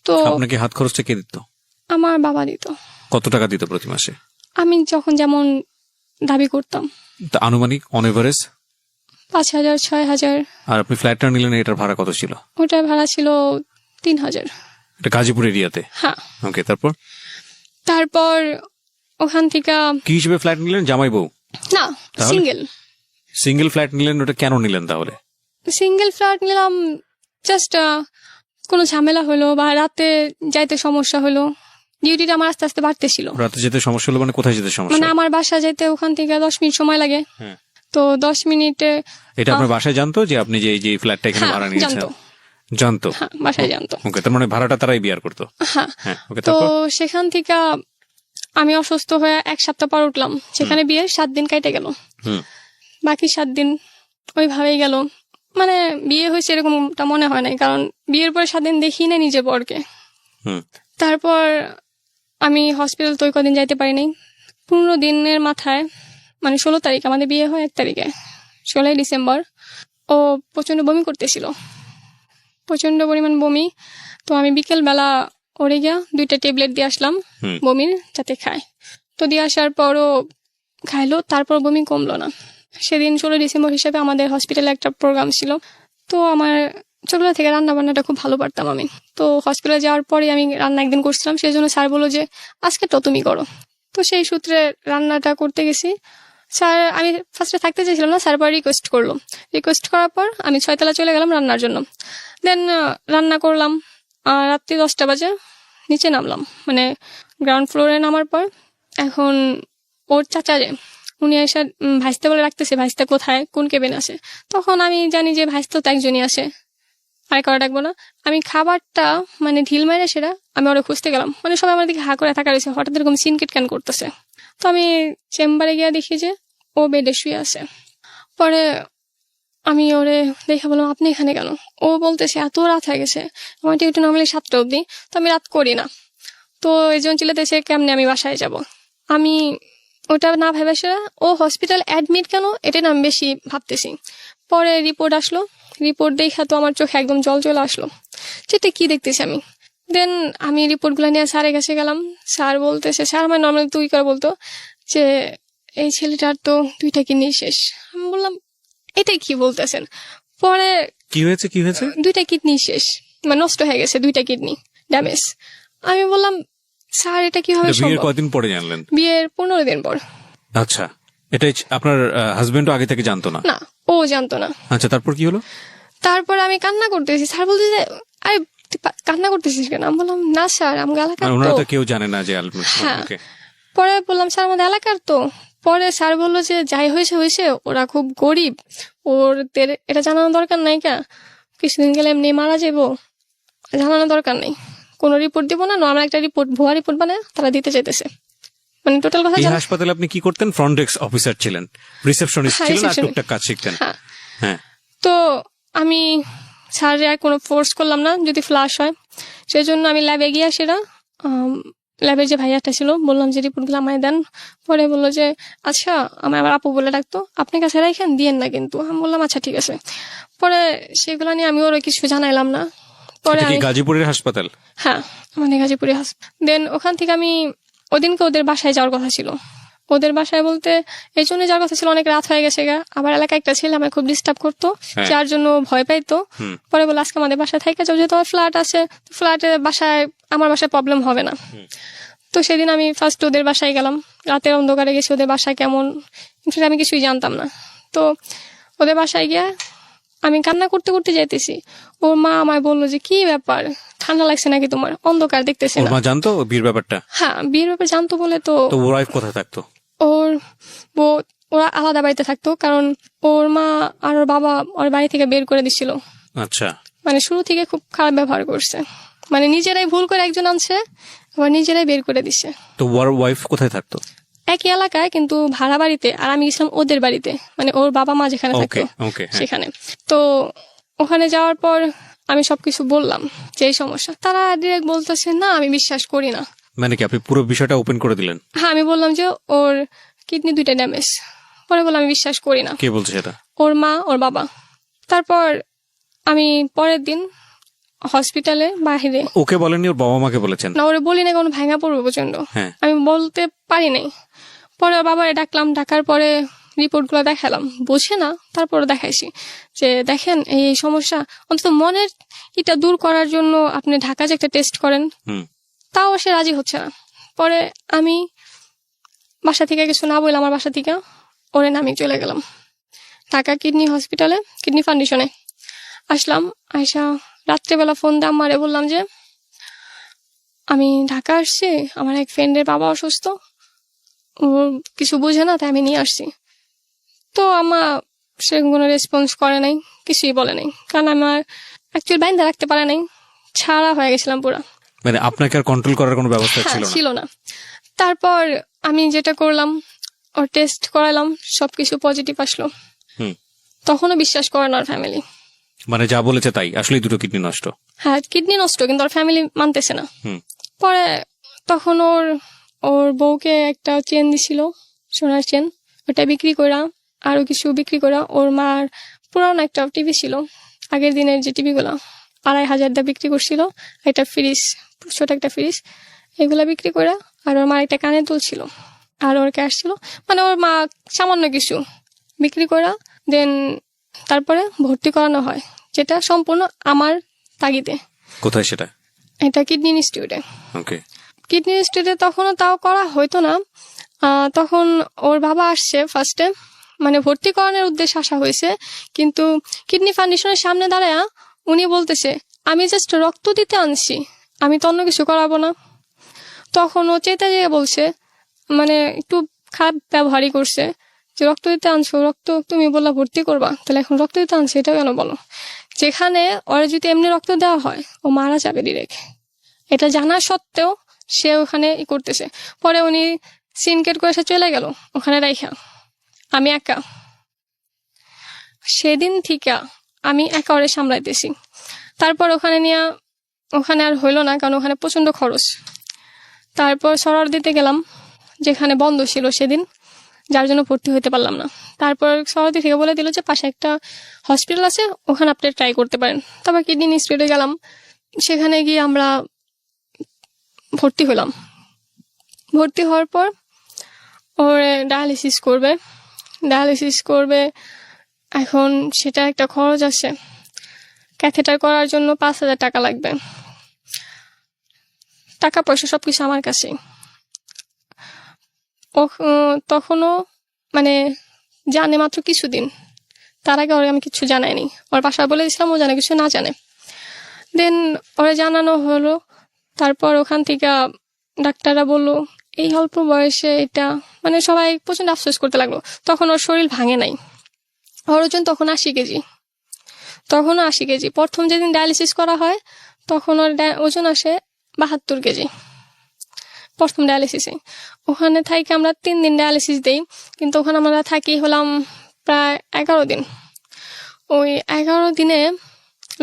তো আপনাকে হাত খরচটা কে দিত? আমার বাবা দিত। কত টাকা দিত প্রতি মাসে? আমি যখন যেমন দাবি করতাম, তা আনুমানিক অন এভারেজ? 5,000 6,000। আর আপনি ফ্ল্যাটটা নিলেন, এটার ভাড়া কত ছিল? ওটার ভাড়া ছিল 3,000। এটা গাজীপুর এরিয়াতে? হ্যাঁ। ওকে, তারপর ওখান থেকে কি হিসেবে ফ্ল্যাট নিলেন? জামাই বউ? না, তাহলে? সিঙ্গেল সিঙ্গেল ফ্ল্যাট নিলেন, ওটা কেন নিলেন তাহলে? সিঙ্গেল ফ্ল্যাট নিলাম জাস্ট কোনো ঝামেলা হলো বা রাতে যাইতে সমস্যা হলো, ডিউটিটা আমার আস্তে আস্তে বাড়তেছিল। রাতে যেতে সমস্যা হলো মানে কোথায় যেতে সমস্যা মানে হলো? আমার বাসা যেতে ওখান থেকে 10 মিনিট সময় লাগে। হ্যাঁ। তো 10 মিনিটে এটা আপনার বাসায় জানতো যে আপনি যে ফ্ল্যাটটা এখানে হ্যাঁ, ভাড়া নিয়েছেন? জানতো। জানতো? হ্যাঁ, বাসায় জানতো। ওকে, তার মানে ভাড়াটা তারাই বিয়ার করতো। হ্যাঁ। হ্যাঁ, ওকে, তো তারপর? সেখান থেকে আমি অসুস্থ হয়ে 1 সপ্তাহ পর উঠলাম, সেখানে বিয়ের 7 দিন কেটে গেল। হুম। বাকি 7 দিন ওইভাবেই গেল। মানে বিয়ে হয়েছে এরকমটা মনে হয় নাই, কারণ বিয়ের পরে 7 দিন দেখি না নিজের বরকে। হুম। তারপর আমি হসপিটাল তো ওই কদিন যাইতে পারি নাই। 15 দিনের মাথায়, মানে 16 তারিখ আমাদের বিয়ে হয়, 1 তারিখে 16 ডিসেম্বর ও প্রচন্ড বমি করতেছিল, প্রচন্ড পরিমাণ বমি। তো আমি বিকেল বেলা ওরে গিয়া 2টা ট্যাবলেট দিয়ে আসলাম হুম। বমির, যাতে খায়। তো দিয়ে আসার পরও খাইলো, তারপর বমি কমলো না। সেদিন 16 ডিসেম্বর হিসেবে আমাদের হসপিটালে একটা প্রোগ্রাম ছিল। তো আমার ছোটবেলা থেকে রান্না বান্নাটা খুব ভালো পারতাম আমি। তো হসপিটালে যাওয়ার পরে আমি রান্না একদিন করছিলাম, সেই জন্য স্যার বললো যে আজকে তো তুমি করো। তো সেই সূত্রে রান্নাটা করতে গেছি। স্যার, আমি ফার্স্টে থাকতে চাইছিলাম না, স্যার পর রিকোয়েস্ট করলো। রিকোয়েস্ট করার পর আমি 6 তলা চলে গেলাম রান্নার জন্য। দেন রান্না করলাম, রাত্রি 10টা বাজে নিচে নামলাম, মানে গ্রাউন্ড ফ্লোরে নামার পর এখন ওর চাচা যে উনি এসে ভাইস্তা বলে রাখতেছে, ভাইস্তা কোথায়, কোন কেবিন আছে। তখন আমি জানি যে ভাইস্তা তো একজনই আসে, আর করা ডাকবো না। আমি খাবারটা মানে ঢিল মেরে সেটা আমি ওরা খুঁজতে গেলাম, মানে সবাই আমার দিকে হা করে থাকা রয়েছে, হঠাৎ এরকম সিনকেট ক্যান করতেছে। তো আমি চেম্বারে গিয়ে দেখি যে ও বেডে শুয়ে আছে। পরে আমি ওরে দেখে বললাম, আপনি এখানে কেন? ও বলতেছে এত রাত হয়ে গেছে, আমার ডিউটি নর্মালি 7টা অবধি, তো আমি রাত করি না। তো এই জন্য চিল্লাতেছে কেমনে আমি বাসায় যাব। আমি ওটা না ভেবে সেরা ও হসপিটাল অ্যাডমিট কেন, এটা না আমি বেশি ভাবতেছি। পরে রিপোর্ট আসলো, রিপোর্ট দেখা তো আমার চোখে একদম জল চলে আসলো, যেটা কি দেখতেছি আমি। দেন আমি রিপোর্টগুলো নিয়ে স্যারের কাছে গেলাম। স্যার বলতেছে, স্যার আমার নর্মালি তুই করে বলতো যে এই ছেলেটার তো 2টা কিডনি শেষ। আমি বললাম এটাই কি বলতেছেন? পরে কি হয়েছে 2টা কিডনি শেষ, মানে নষ্ট হয়ে গেছে, 2টা কিডনি ড্যামেজ। আমি বললাম স্যার এটা কিভাবে এটা বিয়ের সম্ভব? কয়দিন পরে জানলেন? বিয়ের 15 দিন পর। আচ্ছা, এটাই আপনার হাজবেন্ডও আগে থেকে জানতো না? না, ও জানতো না। আচ্ছা, তারপর কি হলো? তারপর আমি কান্না করতেছি, স্যার বলছে যে আরে তুই কান্না করতেছিস কেন? আমি বললাম না স্যার, আমাকে এলাকার ওনারা তো। তো কেউ জানে না যে হ্যাঁ। ওকে। পরে বললাম স্যার আমাদের এলাকার তো। পরে স্যার বললো যে যাই হয়েছে, ওরা খুব গরিব, ওদের এটা জানানো দরকার নাই, কা কিছুদিন গেলে এমনি মারা যাবো, জানানো দরকার নেই, কোনো রিপোর্ট দিব না, নর্মাল একটা রিপোর্ট, ভুয়া রিপোর্ট বানায় তারা দিতে চাইতেছে। মানে টোটাল কথা এই হাসপাতালে আপনি কি করতেন? ফ্রন্ট ডেস্ক অফিসার ছিলেন, রিসেপশনিস্ট হ্যাঁ, ছিলেন, আর receptionist। টুকটাক কাজ শিখতেন। হ্যাঁ। হ্যাঁ। তো আমি স্যারে আর কোনো ফোর্স করলাম না যদি ফ্লাশ হয়, সেই জন্য আমি ল্যাবে গিয়ে সেটা ল্যাবের যে ভাইয়াটা ছিল বললাম যে রিপোর্টগুলো আমায় দেন। পরে বললো যে আচ্ছা, আমার আবার আপু বলে ডাকতো, আপনি কাছে রাখেন, দিয়েন না কিন্তু। আমি বললাম আচ্ছা ঠিক আছে। পরে সেগুলো নিয়ে আমি ওরা কিছু জানাইলাম না। পরে এটা কি আমি, গাজীপুরের হাসপাতাল? হ্যাঁ আমাদের গাজীপুরে দেন ওখান থেকে আমি ওদিনকে ওদের বাসায় যাওয়ার কথা ছিল। ওদের বাসায় বলতে এই জন্য যাওয়ার কথা ছিল, অনেক রাত হয়ে গেছে গা, আবার এলাকায় একটা ছেলে আমায় খুব ডিস্টার্ব করতো, হ্যাঁ। যার জন্য ভয় পাইতো। পরে বলে আজকে আমাদের বাসায় থাইকা যাও, যেহেতু আমার ফ্ল্যাট আছে, ফ্ল্যাটে বাসায় আমার বাসায় প্রবলেম হবে না। তো সেদিন আমি ফার্স্ট ওদের বাসায় গেলাম, রাতের অন্ধকারে গেছি ওদের বাসায় কেমন, সেটা আমি কিছুই জানতাম না। তো ওদের বাসায় গিয়ে আমি কান্না করতে করতে যাইতেছি, ওর মা আমায় বললো যে কি ব্যাপার, ঠান্ডা লাগছে নাকি তোমার, অন্ধকার দেখতেছে ওর না। মা জানতো বিয়ের ব্যাপারটা? হ্যাঁ, বিয়ের ব্যাপারে জানতো বলে তো। তো ওর ওয়াইফ কোথায় থাকতো? ওর বউ, ওরা আলাদা বাড়িতে থাকতো, কারণ ওর মা আর ওর বাবা ওর বাড়ি থেকে বের করে দিছিল। আচ্ছা। মানে শুরু থেকে খুব খারাপ ব্যবহার করছে, মানে নিজেরাই ভুল করে একজন আনছে, আবার নিজেরাই বের করে দিছে। তো ওর ওয়াইফ কোথায় থাকতো? একই এলাকায় কিন্তু ভাড়া বাড়িতে, আর আমি গেছিলাম ওদের বাড়িতে, মানে ওর বাবা মা যেখানে ওকে থাকতো ওকে। সেখানে। তো ওখানে যাওয়ার পর আমি সবকিছু বললাম যে এই সমস্যা, তারা ডিরেক্ট বলতেছে না আমি বিশ্বাস করি না। মানে কি আপনি পুরো বিষয়টা ওপেন করে দিলেন? হ্যাঁ, আমি বললাম যে ওর কিডনি 2টা ড্যামেজ। পরে বললাম আমি বিশ্বাস করি না। কে বলছে সেটা? ওর মা, ওর বাবা। তারপর আমি পরের দিন হসপিটালে বাহিরে, ওকে বলেননি, ওর বাবা মাকে বলেছেন? না ওরে বলি না, কোনো ভাঙা পড়বো প্রচন্ড, হ্যাঁ। আমি বলতে পারি নাই। পরে ওর বাবারে ডাকলাম, ডাকার পরে রিপোর্ট গুলো দেখালাম, বোঝে না, তারপর দেখাইছি যে দেখেন এই সমস্যা, অন্তত মনের এটা দূর করার জন্য আপনি ঢাকা যে একটা টেস্ট করেন, তাও সে রাজি হচ্ছে না। পরে আমি বাসা থেকে কিছু না বললাম, আমার বাসা থেকে ওরে নামিয়ে চলে গেলাম ঢাকা কিডনি হসপিটালে, কিডনি ফাউন্ডেশনে আসলাম। আয়সা রাত্রেবেলা ফোন দিয়ে আমারে বললাম যে আমি ঢাকা আসছি, আমার এক ফ্রেন্ডের বাবা অসুস্থ, ও কিছু বুঝে না, তাই আমি নিয়ে আসছি। তো আমার সেরকম কোনো রেসপন্স করে নাই, কিছুই বলে নাই, কারণ আমার অ্যাকচুয়ালি বাইন্দা রাখতে পারে নাই, ছাড়া হয়ে গেছিলাম পুরা। মানে আপনাকে আর কন্ট্রোল করার কোনো ব্যবস্থা ছিল না? না। তারপর আমি যেটা করলাম, ওর টেস্ট করালাম, সবকিছু পজিটিভ আসলো। তখনও বিশ্বাস করে না ওর ফ্যামিলি। মানে যা বলেছে তাই, আসলে 2টো কিডনি নষ্ট? হ্যাঁ, কিডনি নষ্ট, কিন্তু ওর ফ্যামিলি মানতেছে না। পরে তখন ওর বউকে একটা চেন দিছিল, সোনার চেন, ওটা বিক্রি করা, আরো কিছু বিক্রি করা, ওর মার পুরানো একটা টিভি ছিল, আগের দিনের যে টিভি গুলা 2,500 দিয়ে বিক্রি করছিল, একটা ফ্রিজ, ছোট একটা ফ্রিজ, এগুলা বিক্রি করা, আর ওর মার একটা কানে দুল ছিল, আর ওর ক্যাশ ছিল, মানে ওর মা সামান্য কিছু বিক্রি করা, দেন তারপরে ভর্তি করানো হয়, যেটা সম্পূর্ণ আমার তাগিদে। কোথায় সেটা? এটা কিডনি ইনস্টিটিউটে। ওকে। কিডনি ইনস্টিটিউটে তখনও তাও করা হয়তো না, তখন ওর বাবা আসছে ফার্স্টে, মানে ভর্তি করানোর উদ্দেশ্যে আসা হয়েছে, কিন্তু কিডনি ফাউন্ডেশনের সামনে দাঁড়ায় উনি বলতেছে আমি জাস্ট রক্ত দিতে আনছি, আমি তো অন্য কিছু করাবো না। তখন ও চেতে যেয়ে বলছে, মানে একটু খারাপ ব্যবহারই করছে, যে রক্ত দিতে আনছো, রক্ত তুমি বললা ভর্তি করবা, তাহলে এখন রক্ত দিতে আনছে এটা কেন বলো, যেখানে ওরা যদি এমনি রক্ত দেওয়া হয় ও মারা যাবে ডিরেক্ট, এটা জানা সত্ত্বেও সে ওখানে করতেছে। পরে উনি সিনকেট করে সে চলে গেল ওখানে রাইখা, আমি একা। সেদিন থেকে আমি একা ওরে সামলাইতেছি। তারপর ওখানে আর হইলো না, কারণ ওখানে প্রচন্ড খরচ। তারপর সরার দিতে গেলাম, যেখানে বন্ধ ছিল সেদিন, যার জন্য ভর্তি হইতে পারলাম না। তারপর সরাদি থেকে বলে দিল যে পাশে একটা হসপিটাল আছে, ওখানে আপনি ট্রাই করতে পারেন। তারপর কিডনি ইনস্টিটিউটে গেলাম, সেখানে গিয়ে আমরা ভর্তি হলাম। ভর্তি হওয়ার পর ওর ডায়ালিসিস করবে। এখন সেটা একটা খরচ আছে, ক্যাথেটার করার জন্য 5,000 টাকা লাগবে। টাকা পয়সা সবকিছু আমার কাছে। তখনও মানে জানে মাত্র কিছুদিন, তার আগে ওরে আমি কিছু জানাইনি। ওর বাসায় বলে দিয়েছিলাম ও জানে কিছু না জানে। দেন ওরে জানানো হলো। তারপর ওখান থেকে ডাক্তাররা বলল এই অল্প বয়সে এটা, মানে সবাই প্রচন্ড আফসোস করতে লাগলো। তখন ওর শরীর ভাঙে নাই, ওর ওজন তখন 80 কেজি। তখনও 80 কেজি। প্রথম যেদিন ডায়ালিসিস করা হয় তখন ওর ওজন আসে 72 কেজি প্রথম ডায়ালিসিসে। ওখানে থাকি আমরা 3 দিন ডায়ালিসিস দেই, কিন্তু ওখানে আমরা থাকি হলাম প্রায় 11 দিন। ওই 11 দিনে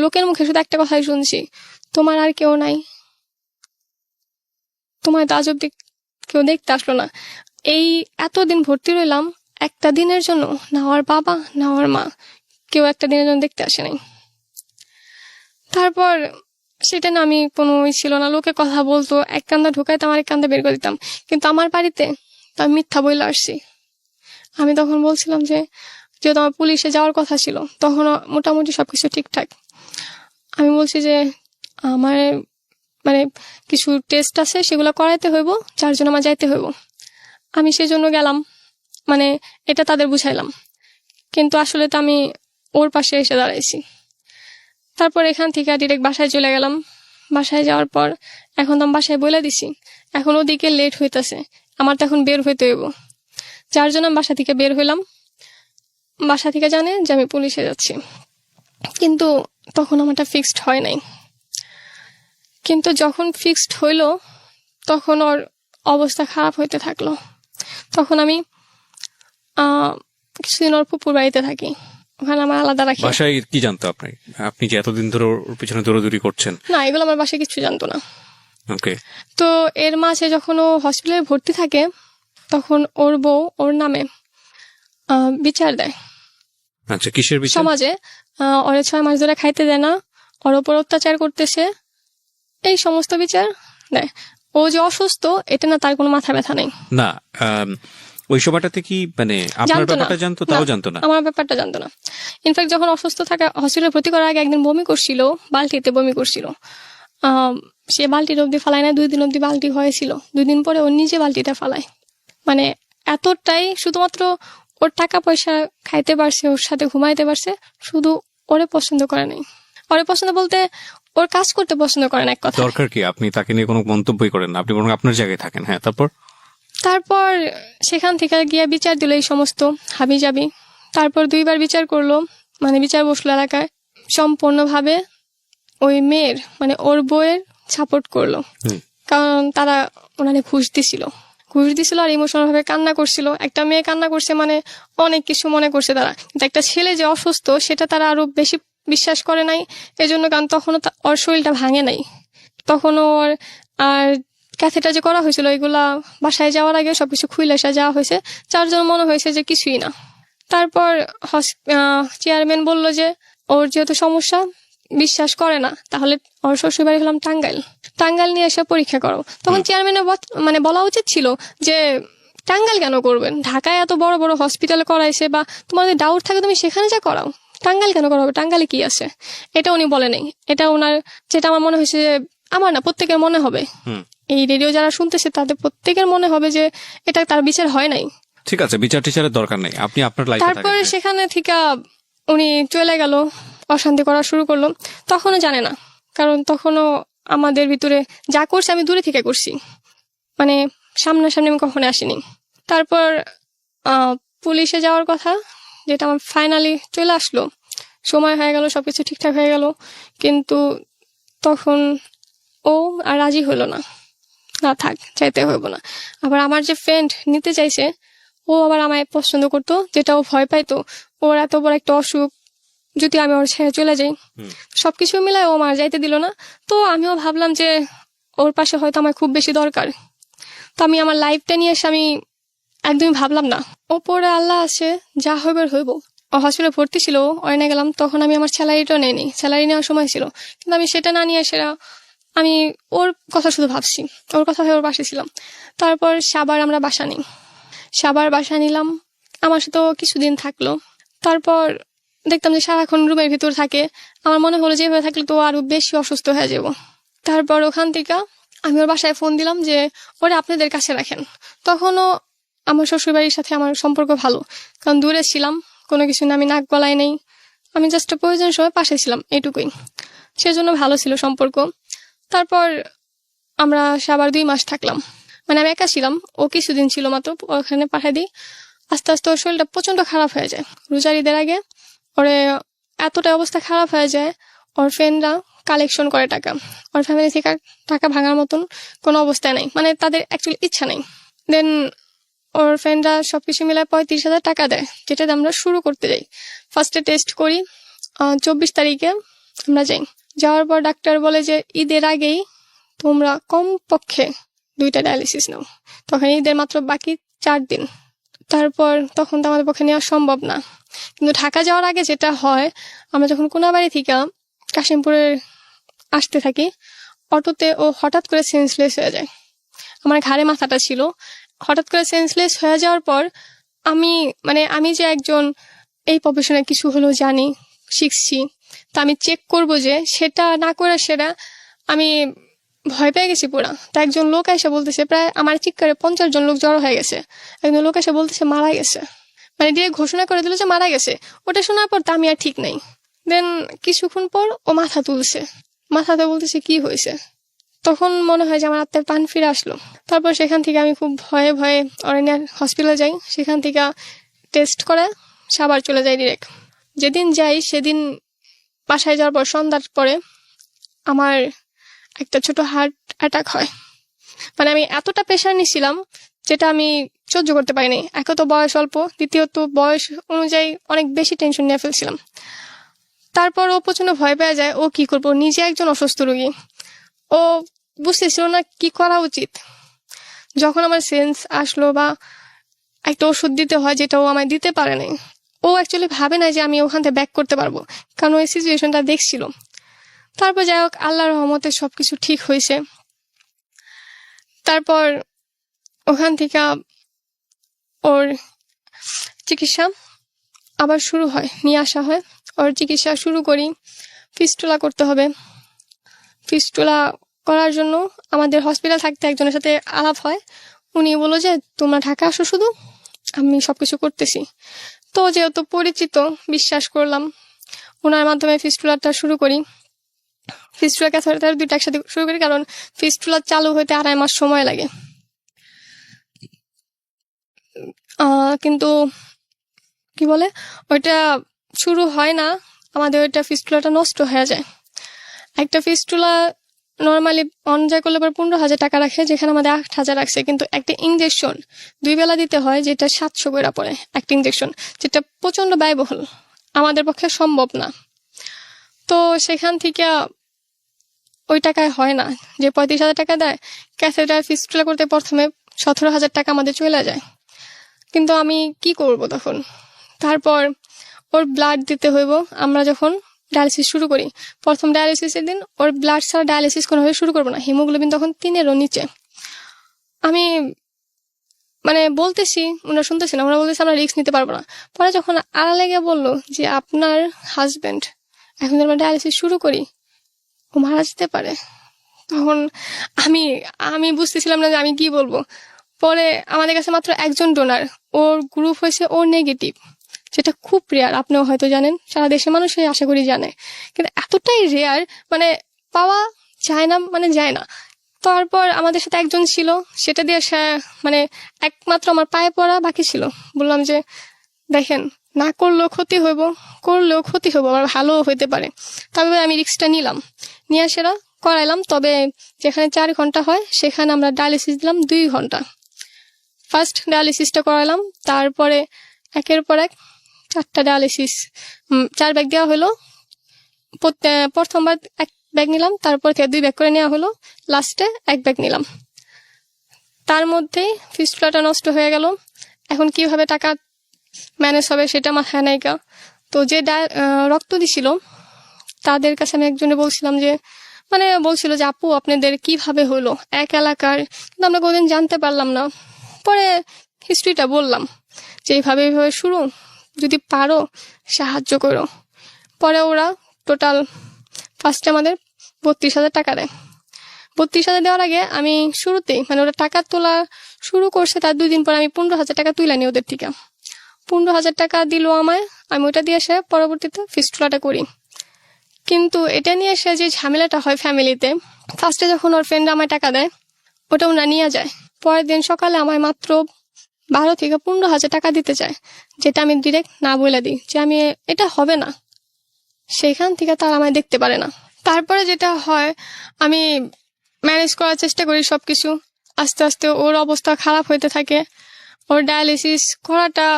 লোকের মুখে শুধু একটা কথাই শুনছি, তোমার আর কেউ নাই, তোমার তো আজ অব্দি কেউ দেখতে আসলো না। এই এতদিন ভর্তি রইলাম, একটা দিনের জন্য না ওর বাবা না ওর মা কেউ একটা দিনের জন্য দেখতে আসে নাই। তারপর সেটা না আমি কোনো ছিল না, লোকে কথা বলতো, এক কান্দা ঢুকাইতাম আরেক কান্দা বের করে দিতাম। কিন্তু আমার বাড়িতে তো আমি মিথ্যা বইলে আসছি। আমি তখন বলছিলাম যে যেহেতু আমার পুলিশে যাওয়ার কথা ছিল, তখন মোটামুটি সবকিছু ঠিকঠাক। আমি বলছি যে আমার মানে কিছু টেস্ট আছে সেগুলো করাইতে হইব, যার জন্য আমার যাইতে হইব। আমি সেজন্য গেলাম, মানে এটা তাদের বুঝাইলাম। কিন্তু আসলে তো আমি ওর পাশে এসে দাঁড়াইছি। তারপর এখান থেকে ডিরেক্ট বাসায় চলে গেলাম। বাসায় যাওয়ার পর এখন তো আমি বাসায় বলে দিছি, এখন ওদিকে লেট হইতেছে, আমার তো এখন বের হইতে হইব। যার জন্য আমি বাসা থেকে বের হইলাম। বাসা থেকে জানে যে আমি পুলিশে যাচ্ছি, কিন্তু তখন আমারটা ফিক্সড হয় নাই। কিন্তু যখন ফিক্সড হইলো তখন ওর অবস্থা খারাপ হইতে থাকলো। তখন আমি কিছুদিন ওর পুপুর বাড়িতে থাকি, ওখানে আমার আলাদা রাখি। বাসায় কি জানতো আপনি যে এতদিন ধরে ওর পিছনে দৌড়াদৌড়ি করছেন? না, এগুলো আমার বাসায় কিছু জানতো না। ওকে। তো এর মাঝে যখন ও হসপিটালে ভর্তি থাকে তখন ওর বউ ওর নামে বিচার দেয়। আচ্ছা, কিসের বিচার? সমাজে ওরে 6 মাস ধরে খাইতে দেয় না, ওর ওপর অত্যাচার করতেছে, এই সমস্ত বিচার দেয়। ও যে অসুস্থ এটা না তার কোনো মাথা ব্যথা নেই। না, ওই সময়টাতে কি মানে আপনার ব্যাপারটা জানতো? তাও জানতো না? আমার ব্যাপারটা জানতো না। ইনফ্যাক্ট যখন অসুস্থ থাকা হসপিটালে ভর্তি করার আগে একদিন বমি করছিল, বালতিতে বমি করছিল। সে বালতির অব্দি ফালায় না, 2 দিন অব্দি বালতি হয়েছিল। 2 দিন পরে ও নিজে বালতিটা ফালায়। মানে এতটাই শুধুমাত্র ওর টাকা পয়সা খাইতে পারছে, ওর সাথে ঘুমাইতে পারছে, শুধু ওরে পছন্দ করে নাই। ওরে পছন্দ বলতে ওর কাজ করতে পছন্দ করে না, এক কথা। দরকার কি আপনি তাকে নিয়ে কোনো মন্তব্যই করেন না, আপনি বরং আপনার জায়গায় থাকেন। হ্যাঁ, তারপর সেখান থেকে গিয়ে বিচার দিল এই সমস্ত হাবি যাবি। তারপর 2বার বিচার করলো, মানে বিচার বসলো এলাকায়। সম্পূর্ণভাবে ওই মেয়ের মানে ওর বউয়ের সাপোর্ট করলো, কারণ তারা ওনারে ঘুষ দিছিল আর ইমোশনাল ভাবে কান্না করছিল। একটা মেয়ে কান্না করছে মানে অনেক কিছু মনে করছে তারা, কিন্তু একটা ছেলে যে অসুস্থ সেটা তারা আরো বেশি বিশ্বাস করে নাই। এজন্য কারণ তখনও ওর শরীরটা ভাঙে নাই, তখনও ওর আর ক্যাথেটা যে করা হয়েছিল এগুলা বাসায় যাওয়ার আগে সবকিছু খুলে আসা যাওয়া হয়েছে, যার জন্য মনে হয়েছে যে কিছুই না। তারপর চেয়ারম্যান বলল যে ওর যেহেতু সমস্যা বিশ্বাস করে না, তাহলে ওর শ্বশুর বাড়ি হলাম টাঙ্গাইল নিয়ে এসে পরীক্ষা করো। তখন চেয়ারম্যানের মানে বলা উচিত ছিল যে টাঙ্গাইল কেন করবেন, ঢাকায় এত বড় বড় হসপিটালে করাইছে, বা তোমাদের ডাউট থাকে তুমি সেখানে যা করাও, টাঙ্গাইল কেন করা হবে, টাঙ্গাইলে কি আছে। এটা উনি বলে নেই। এটা ওনার, যেটা আমার মনে হয়েছে, আমার না প্রত্যেকের মনে হবে, এই রেডিও যারা শুনতেছে তাদের প্রত্যেকের মনে হবে যে এটা তার বিচার হয় নাই। ঠিক আছে, বিচার টিচারের দরকার নেই, আপনি আপনার লাইফে থাকেন। তারপরে সেখানে থেকে উনি চলে গেল, অশান্তি করা শুরু করলো। তখনও জানে না, কারণ তখনও আমাদের ভিতরে যা করছে আমি দূরে থেকে করছি, মানে সামনাসামনি আমি কখনো আসিনি। তারপর পুলিশে যাওয়ার কথা, যেটা আমার ফাইনালি চলে আসলো, সময় হয়ে গেল, সবকিছু ঠিকঠাক হয়ে গেল, কিন্তু তখন ও আর রাজি হলো না, থাক চাইতে হইব না। আবার আমার যে ফ্রেন্ড নিতে চাইছে ও আবার আমায় পছন্দ করতো, যেটা ও ভয় পাইতো। ওর এত বড় একটা অসুখ, যদি আমি ওর ছেড়ে চলে যাই, সবকিছু মিলায় ও আমার যাইতে দিল না। তো আমিও ভাবলাম যে ওর পাশে হয়তো আমার খুব বেশি দরকার। তো আমি আমার লাইফটা নিয়ে এসে আমি একদমই ভাবলাম না, ওপরে আল্লাহ আছে, যা হইবার হইব। ও হসপিটালে ভর্তি ছিল, অয়নে গেলাম, তখন আমি আমার স্যালারিটাও নেইনি, স্যালারি নেওয়ার সময় ছিল, কিন্তু আমি সেটা না নিয়ে সেটা আমি ওর কথা শুধু ভাবছি, ওর কথা হয়ে ওর পাশে ছিলাম। তারপর আবার আমরা বাসা নিই। সাবার বাসা নিলাম, আমার সাথেও কিছুদিন থাকলো। তারপর দেখতাম যে সারাক্ষণ রুমের ভিতর থাকে। আমার মনে হলো যে এভাবে থাকলে তো আরো বেশি অসুস্থ হয়ে যাব। তারপর ওখান থেকে আমি ওর বাসায় ফোন দিলাম যে ওরা আপনাদের কাছে রাখেন। তখনও আমার শ্বশুরবাড়ির সাথে আমার সম্পর্ক ভালো, কারণ দূরে ছিলাম, কোনো কিছু না, আমি নাক গলায় নেই, আমি জাস্ট প্রয়োজন সময় পাশে ছিলাম, এটুকুই। সেজন্য ভালো ছিল সম্পর্ক। তারপর আমরা আবার 2 মাস থাকলাম, মানে আমি একা ছিলাম, ও কিছুদিন ছিল মাত্র, ওখানে পাঠিয়ে দিই। আস্তে আস্তে ওর শরীরটা প্রচন্ড খারাপ হয়ে যায়। রোজার ঈদের আগে ওরে এতটা অবস্থা খারাপ হয়ে যায়, ওর ফ্রেন্ডরা কালেকশন করে টাকা, ওর ফ্যামিলি থেকে টাকা ভাঙার মতন কোনো অবস্থায় নেই, মানে তাদের অ্যাকচুয়ালি ইচ্ছা নেই। দেন ওর ফ্রেন্ডরা সবকিছু মিলে 35,000 টাকা দেয়, যেটা দিয়ে আমরা শুরু করতে যাই। ফার্স্টে টেস্ট করি, 24 তারিখে আমরা যাই। যাওয়ার পর ডাক্তার বলে যে ঈদের আগেই তোমরা কমপক্ষে 2টা ডায়ালিসিস নাও। তখন ঈদের মাত্র বাকি 4 দিন। তারপর তখন তো আমাদের পক্ষে নেওয়া সম্ভব না। কিন্তু ঢাকা যাওয়ার আগে যেটা হয়, আমরা যখন কোনাবাড়ি থেকে কাশিমপুরে আসতে থাকি, অটোতে ও হঠাৎ করে সেন্সলেস হয়ে যায়। আমার ঘাড়ে মাথাটা ছিল, হঠাৎ করে সেন্সলেস হয়ে যাওয়ার পর আমি যে একজন এই প্রফেশনে কিছু হলেও জানি, শিখছি, তা আমি চেক করব যে সেটা না করে সেটা আমি ভয় পেয়ে গেছি পুরা। তা একজন লোক এসে বলতেছে, প্রায় আমার চিৎকারে 50 জন লোক জড়ো হয়ে গেছে, একজন লোক এসে বলতেছে মারা গেছে, মানে দিয়ে ঘোষণা করে দিল যে মারা গেছে। ওটা শোনার পর তা আমি আর ঠিক নাই। দেন কিছুক্ষণ পর ও মাথা তুলছে, মাথাতে বলতেছে কি হয়েছে। তখন মনে হয় যে আমার আত্মার প্রাণ ফিরে আসলো। তারপর সেখান থেকে আমি খুব ভয়ে ভয়ে অরণ্যার হসপিটালে যাই, সেখান থেকে টেস্ট করে সাবার চলে যাই ডিরেক্ট। যেদিন যাই সেদিন বাসায় যাওয়ার পর সন্ধ্যার পরে আমার একটা ছোট হার্ট অ্যাটাক হয়। মানে আমি এতটা প্রেশার নিছিলাম যেটা আমি সহ্য করতে পারিনি। এক তো বয়স অল্প, দ্বিতীয়ত বয়স অনুযায়ী অনেক বেশি টেনশন নিয়ে ফেলছিলাম। তারপর ও প্রচন্ড ভয় পেয়ে যায়, ও কি করবো, নিজে একজন অসুস্থ রোগী, ও বুঝতেছিল না কি করা উচিত। যখন আমার সেন্স আসলো বা একটা ওষুধ দিতে হয় যেটা ও আমায় দিতে পারে নাই, ও অ্যাকচুয়ালি ভাবে না যে আমি ওখান থেকে ব্যাক করতে পারবো, কারণ ওই সিচুয়েশনটা দেখছিল। তারপর যাই হোক, আল্লাহর রহমতে সবকিছু ঠিক হয়েছে। তারপর ওখান থেকে ওর চিকিৎসা আবার শুরু হয়, নিয়ে আসা হয়, ওর চিকিৎসা শুরু করি। ফিস্টুলা করতে হবে। ফিস্টুলা করার জন্য আমাদের হসপিটাল থাকতে একজনের সাথে আলাপ হয়। উনি বললো যে তোমরা ঢাকা আসো, শুধু আমি সবকিছু করতেছি। তো যেহেতু পরিচিত, বিশ্বাস করলাম, ওনার মাধ্যমে ফিস্টুলাটা শুরু করি। ফিস্টুলা ক্যাথেটার 2টা একসাথে শুরু করি, কারণ ফিস্টুলা চালু হইতে 2.5 মাস সময় লাগে। কিন্তু কি বলে, ওইটা শুরু হয় না, আমাদের ওইটা ফিস্টুলাটা নষ্ট হয়ে যায়। একটা ফিস্টুলা নর্মালি অনজয় করলে পরে 15,000 টাকা রাখে, যেখানে আমাদের 8,000 রাখছে। কিন্তু একটা ইঞ্জেকশন 2 বেলা দিতে হয়, যেটা 700 করে পড়ে একটা ইঞ্জেকশন, যেটা প্রচন্ড ব্যয়বহুল, আমাদের পক্ষে সম্ভব না। তো সেখান থেকে ওই টাকায় হয় না, যে 35,000 টাকা দেয় ক্যাথেটার ফিস্টুলা করতে, প্রথমে 17,000 টাকা আমাদের চলে যায়। কিন্তু আমি কি করব তখন? তারপর ওর ব্লাড দিতে হইব। আমরা যখন ডায়ালিসিস শুরু করি, প্রথম ডায়ালিসিসের দিন ওর ব্লাড ছাড়া ডায়ালিসিস কোনোভাবে শুরু করবো না, হিমোগ্লোবিন তখন 3-এরও নিচে। আমি বলতেছি, ওনারা শুনতেছি না, ওরা বলতেছে আমরা রিস্ক নিতে পারবো না। পরে যখন আড়ালে গিয়ে বললো যে আপনার হাজবেন্ড এখন আমরা ডায়ালিসিস শুরু করি, ও মারা যেতে পারে, তখন আমি বুঝতেছিলাম না যে আমি কি বলবো। পরে আমাদের কাছে মাত্র একজন ডোনার, ওর গ্রুপ হয়েছে ও নেগেটিভ, যেটা খুব রেয়ার, আপনিও হয়তো জানেন, সারা দেশের মানুষই আশা করি জানে, কিন্তু এতটাই রেয়ার, পাওয়া যায় না, যায় না। তারপর আমাদের সাথে একজন ছিল, সেটা দিয়ে একমাত্র আমার পায়ে পড়া বাকি ছিল। বললাম যে দেখেন, না করলেও ক্ষতি হইব, করলেও ক্ষতি হইব, আবার ভালোও হইতে পারে। তবে আমি রিস্কটা নিলাম, নিয়ে সেটা করাইলাম। তবে যেখানে 4 ঘন্টা হয়, সেখানে আমরা ডায়ালিসিস দিলাম 2 ঘন্টা। ফার্স্ট ডায়ালিসিসটা করালাম, তারপরে একের পর এক 4টা ডায়ালিসিস, 4 ব্যাগ দেওয়া হলো। প্রথমবার 1 ব্যাগ নিলাম, তারপর থেকে 2 ব্যাগ করে নেওয়া হলো, লাস্টে 1 ব্যাগ নিলাম। তার মধ্যেই ফিস্টুলাটা নষ্ট হয়ে গেল। এখন কিভাবে টাকা ম্যানেজ হবে সেটা মাথায় নাইকা। তো যে রক্ত দিছিল তাদের কাছে আমি একজনে বলছিলাম যে বলছিল যে আপু আপনাদের কিভাবে হলো, এক এলাকার, কিন্তু আমরা কোনদিন জানতে পারলাম না। পরে হিস্ট্রিটা বললাম যে এইভাবে এইভাবে শুরু, যদি পারো সাহায্য করো। পরে ওরা টোটাল ফার্স্টে আমাদের 32,000 টাকা দেয়। 32,000 দেওয়ার আগে আমি শুরুতেই মানে ওরা টাকা তোলা শুরু করছে, তার 2 দিন পর আমি 15,000 টাকা তুলে নিই ওদের থেকে। 15,000 টাকা দিল আমায়, আমি ওটা দিয়ে এসে পরবর্তীতে ফিস্টুলাটা করি। কিন্তু এটা নিয়ে এসে যে ঝামেলাটা হয় ফ্যামিলিতে, ফার্স্টে যখন ওর ফ্রেন্ড আমায় টাকা দেয় ওটা ওরা নিয়ে যায়, পরের দিন সকালে আমায় মাত্র 12 থেকে 15,000 টাকা দিতে চায়, যেটা আমি ডিরেক্ট না বলে দিই যে আমি এটা হবে না। সেখান থেকে তারা আমায় দেখতে পারে না। তারপরে যেটা হয়, আমি ম্যানেজ করার চেষ্টা করি সবকিছু। আস্তে আস্তে ওর অবস্থা খারাপ হইতে থাকে। ওর ডায়ালিসিস করাটা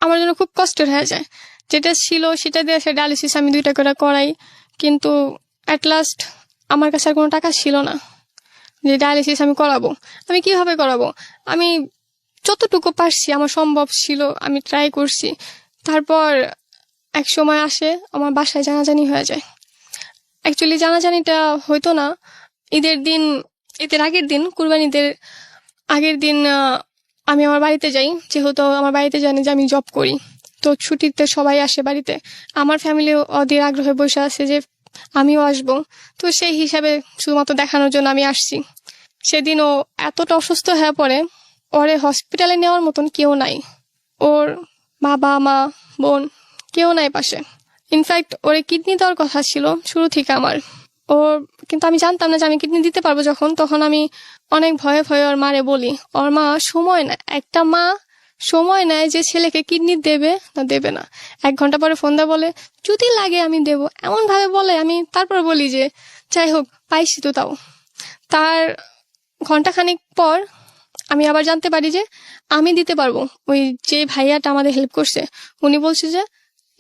আমার জন্য খুব কষ্টের হয়ে যায়। যেটা ছিল সেটা দিয়ে সে ডায়ালিসিস আমি 2টা করে করাই, কিন্তু অ্যাট লাস্ট আমার কাছে আর কোনো টাকা ছিল না যে ডায়ালিসিস আমি করাবো। আমি কিভাবে করাবো? আমি যতটুকু পারছি আমার সম্ভব ছিল আমি ট্রাই করছি। তারপর এক সময় আসে আমার বাসায় জানাজানি হয়ে যায়। অ্যাকচুয়ালি জানাজানিটা হইতো না ঈদের আগের দিন, কুরবানিদের আগের দিন আমি আমার বাড়িতে যাই, যেহেতু আমার বাড়িতে জানি যে আমি জব করি, তো ছুটিতে সবাই আসে বাড়িতে। আমার ফ্যামিলিও অধীর আগ্রহে বসে আছে যে আমিও আসবো, তো সেই হিসাবে শুধুমাত্র দেখানোর জন্য আমি আসছি। সেদিনও এতটা অসুস্থ হয়ে পড়ে, ওরে হসপিটালে নেওয়ার মতন কেউ নাই। ওর বাবা মা বোন কেউ নাই পাশে। ইনফ্যাক্ট ওরে কিডনি দেওয়ার কথা ছিল শুরু থেকে আমার, কিন্তু আমি জানতাম না যে আমি কিডনি দিতে পারবো। তখন আমি অনেক ভয়ে ভয়ে ওর মারে বলি, ওর মা সময় নেয়, একটা মা সময় নেয় যে ছেলেকে কিডনি দেবে না দেবে না। 1 ঘন্টা পরে ফোন দেয়, বলে যদি লাগে আমি দেব, এমন ভাবে বলে। আমি তারপর বলি যে যাই হোক পাইছি তো। তাও তার ঘন্টাখানিক পর আমি আবার জানতে পারি যে আমি দিতে পারবো। ওই যে ভাইয়াটা আমাদের হেল্প করছে উনি বলছে যে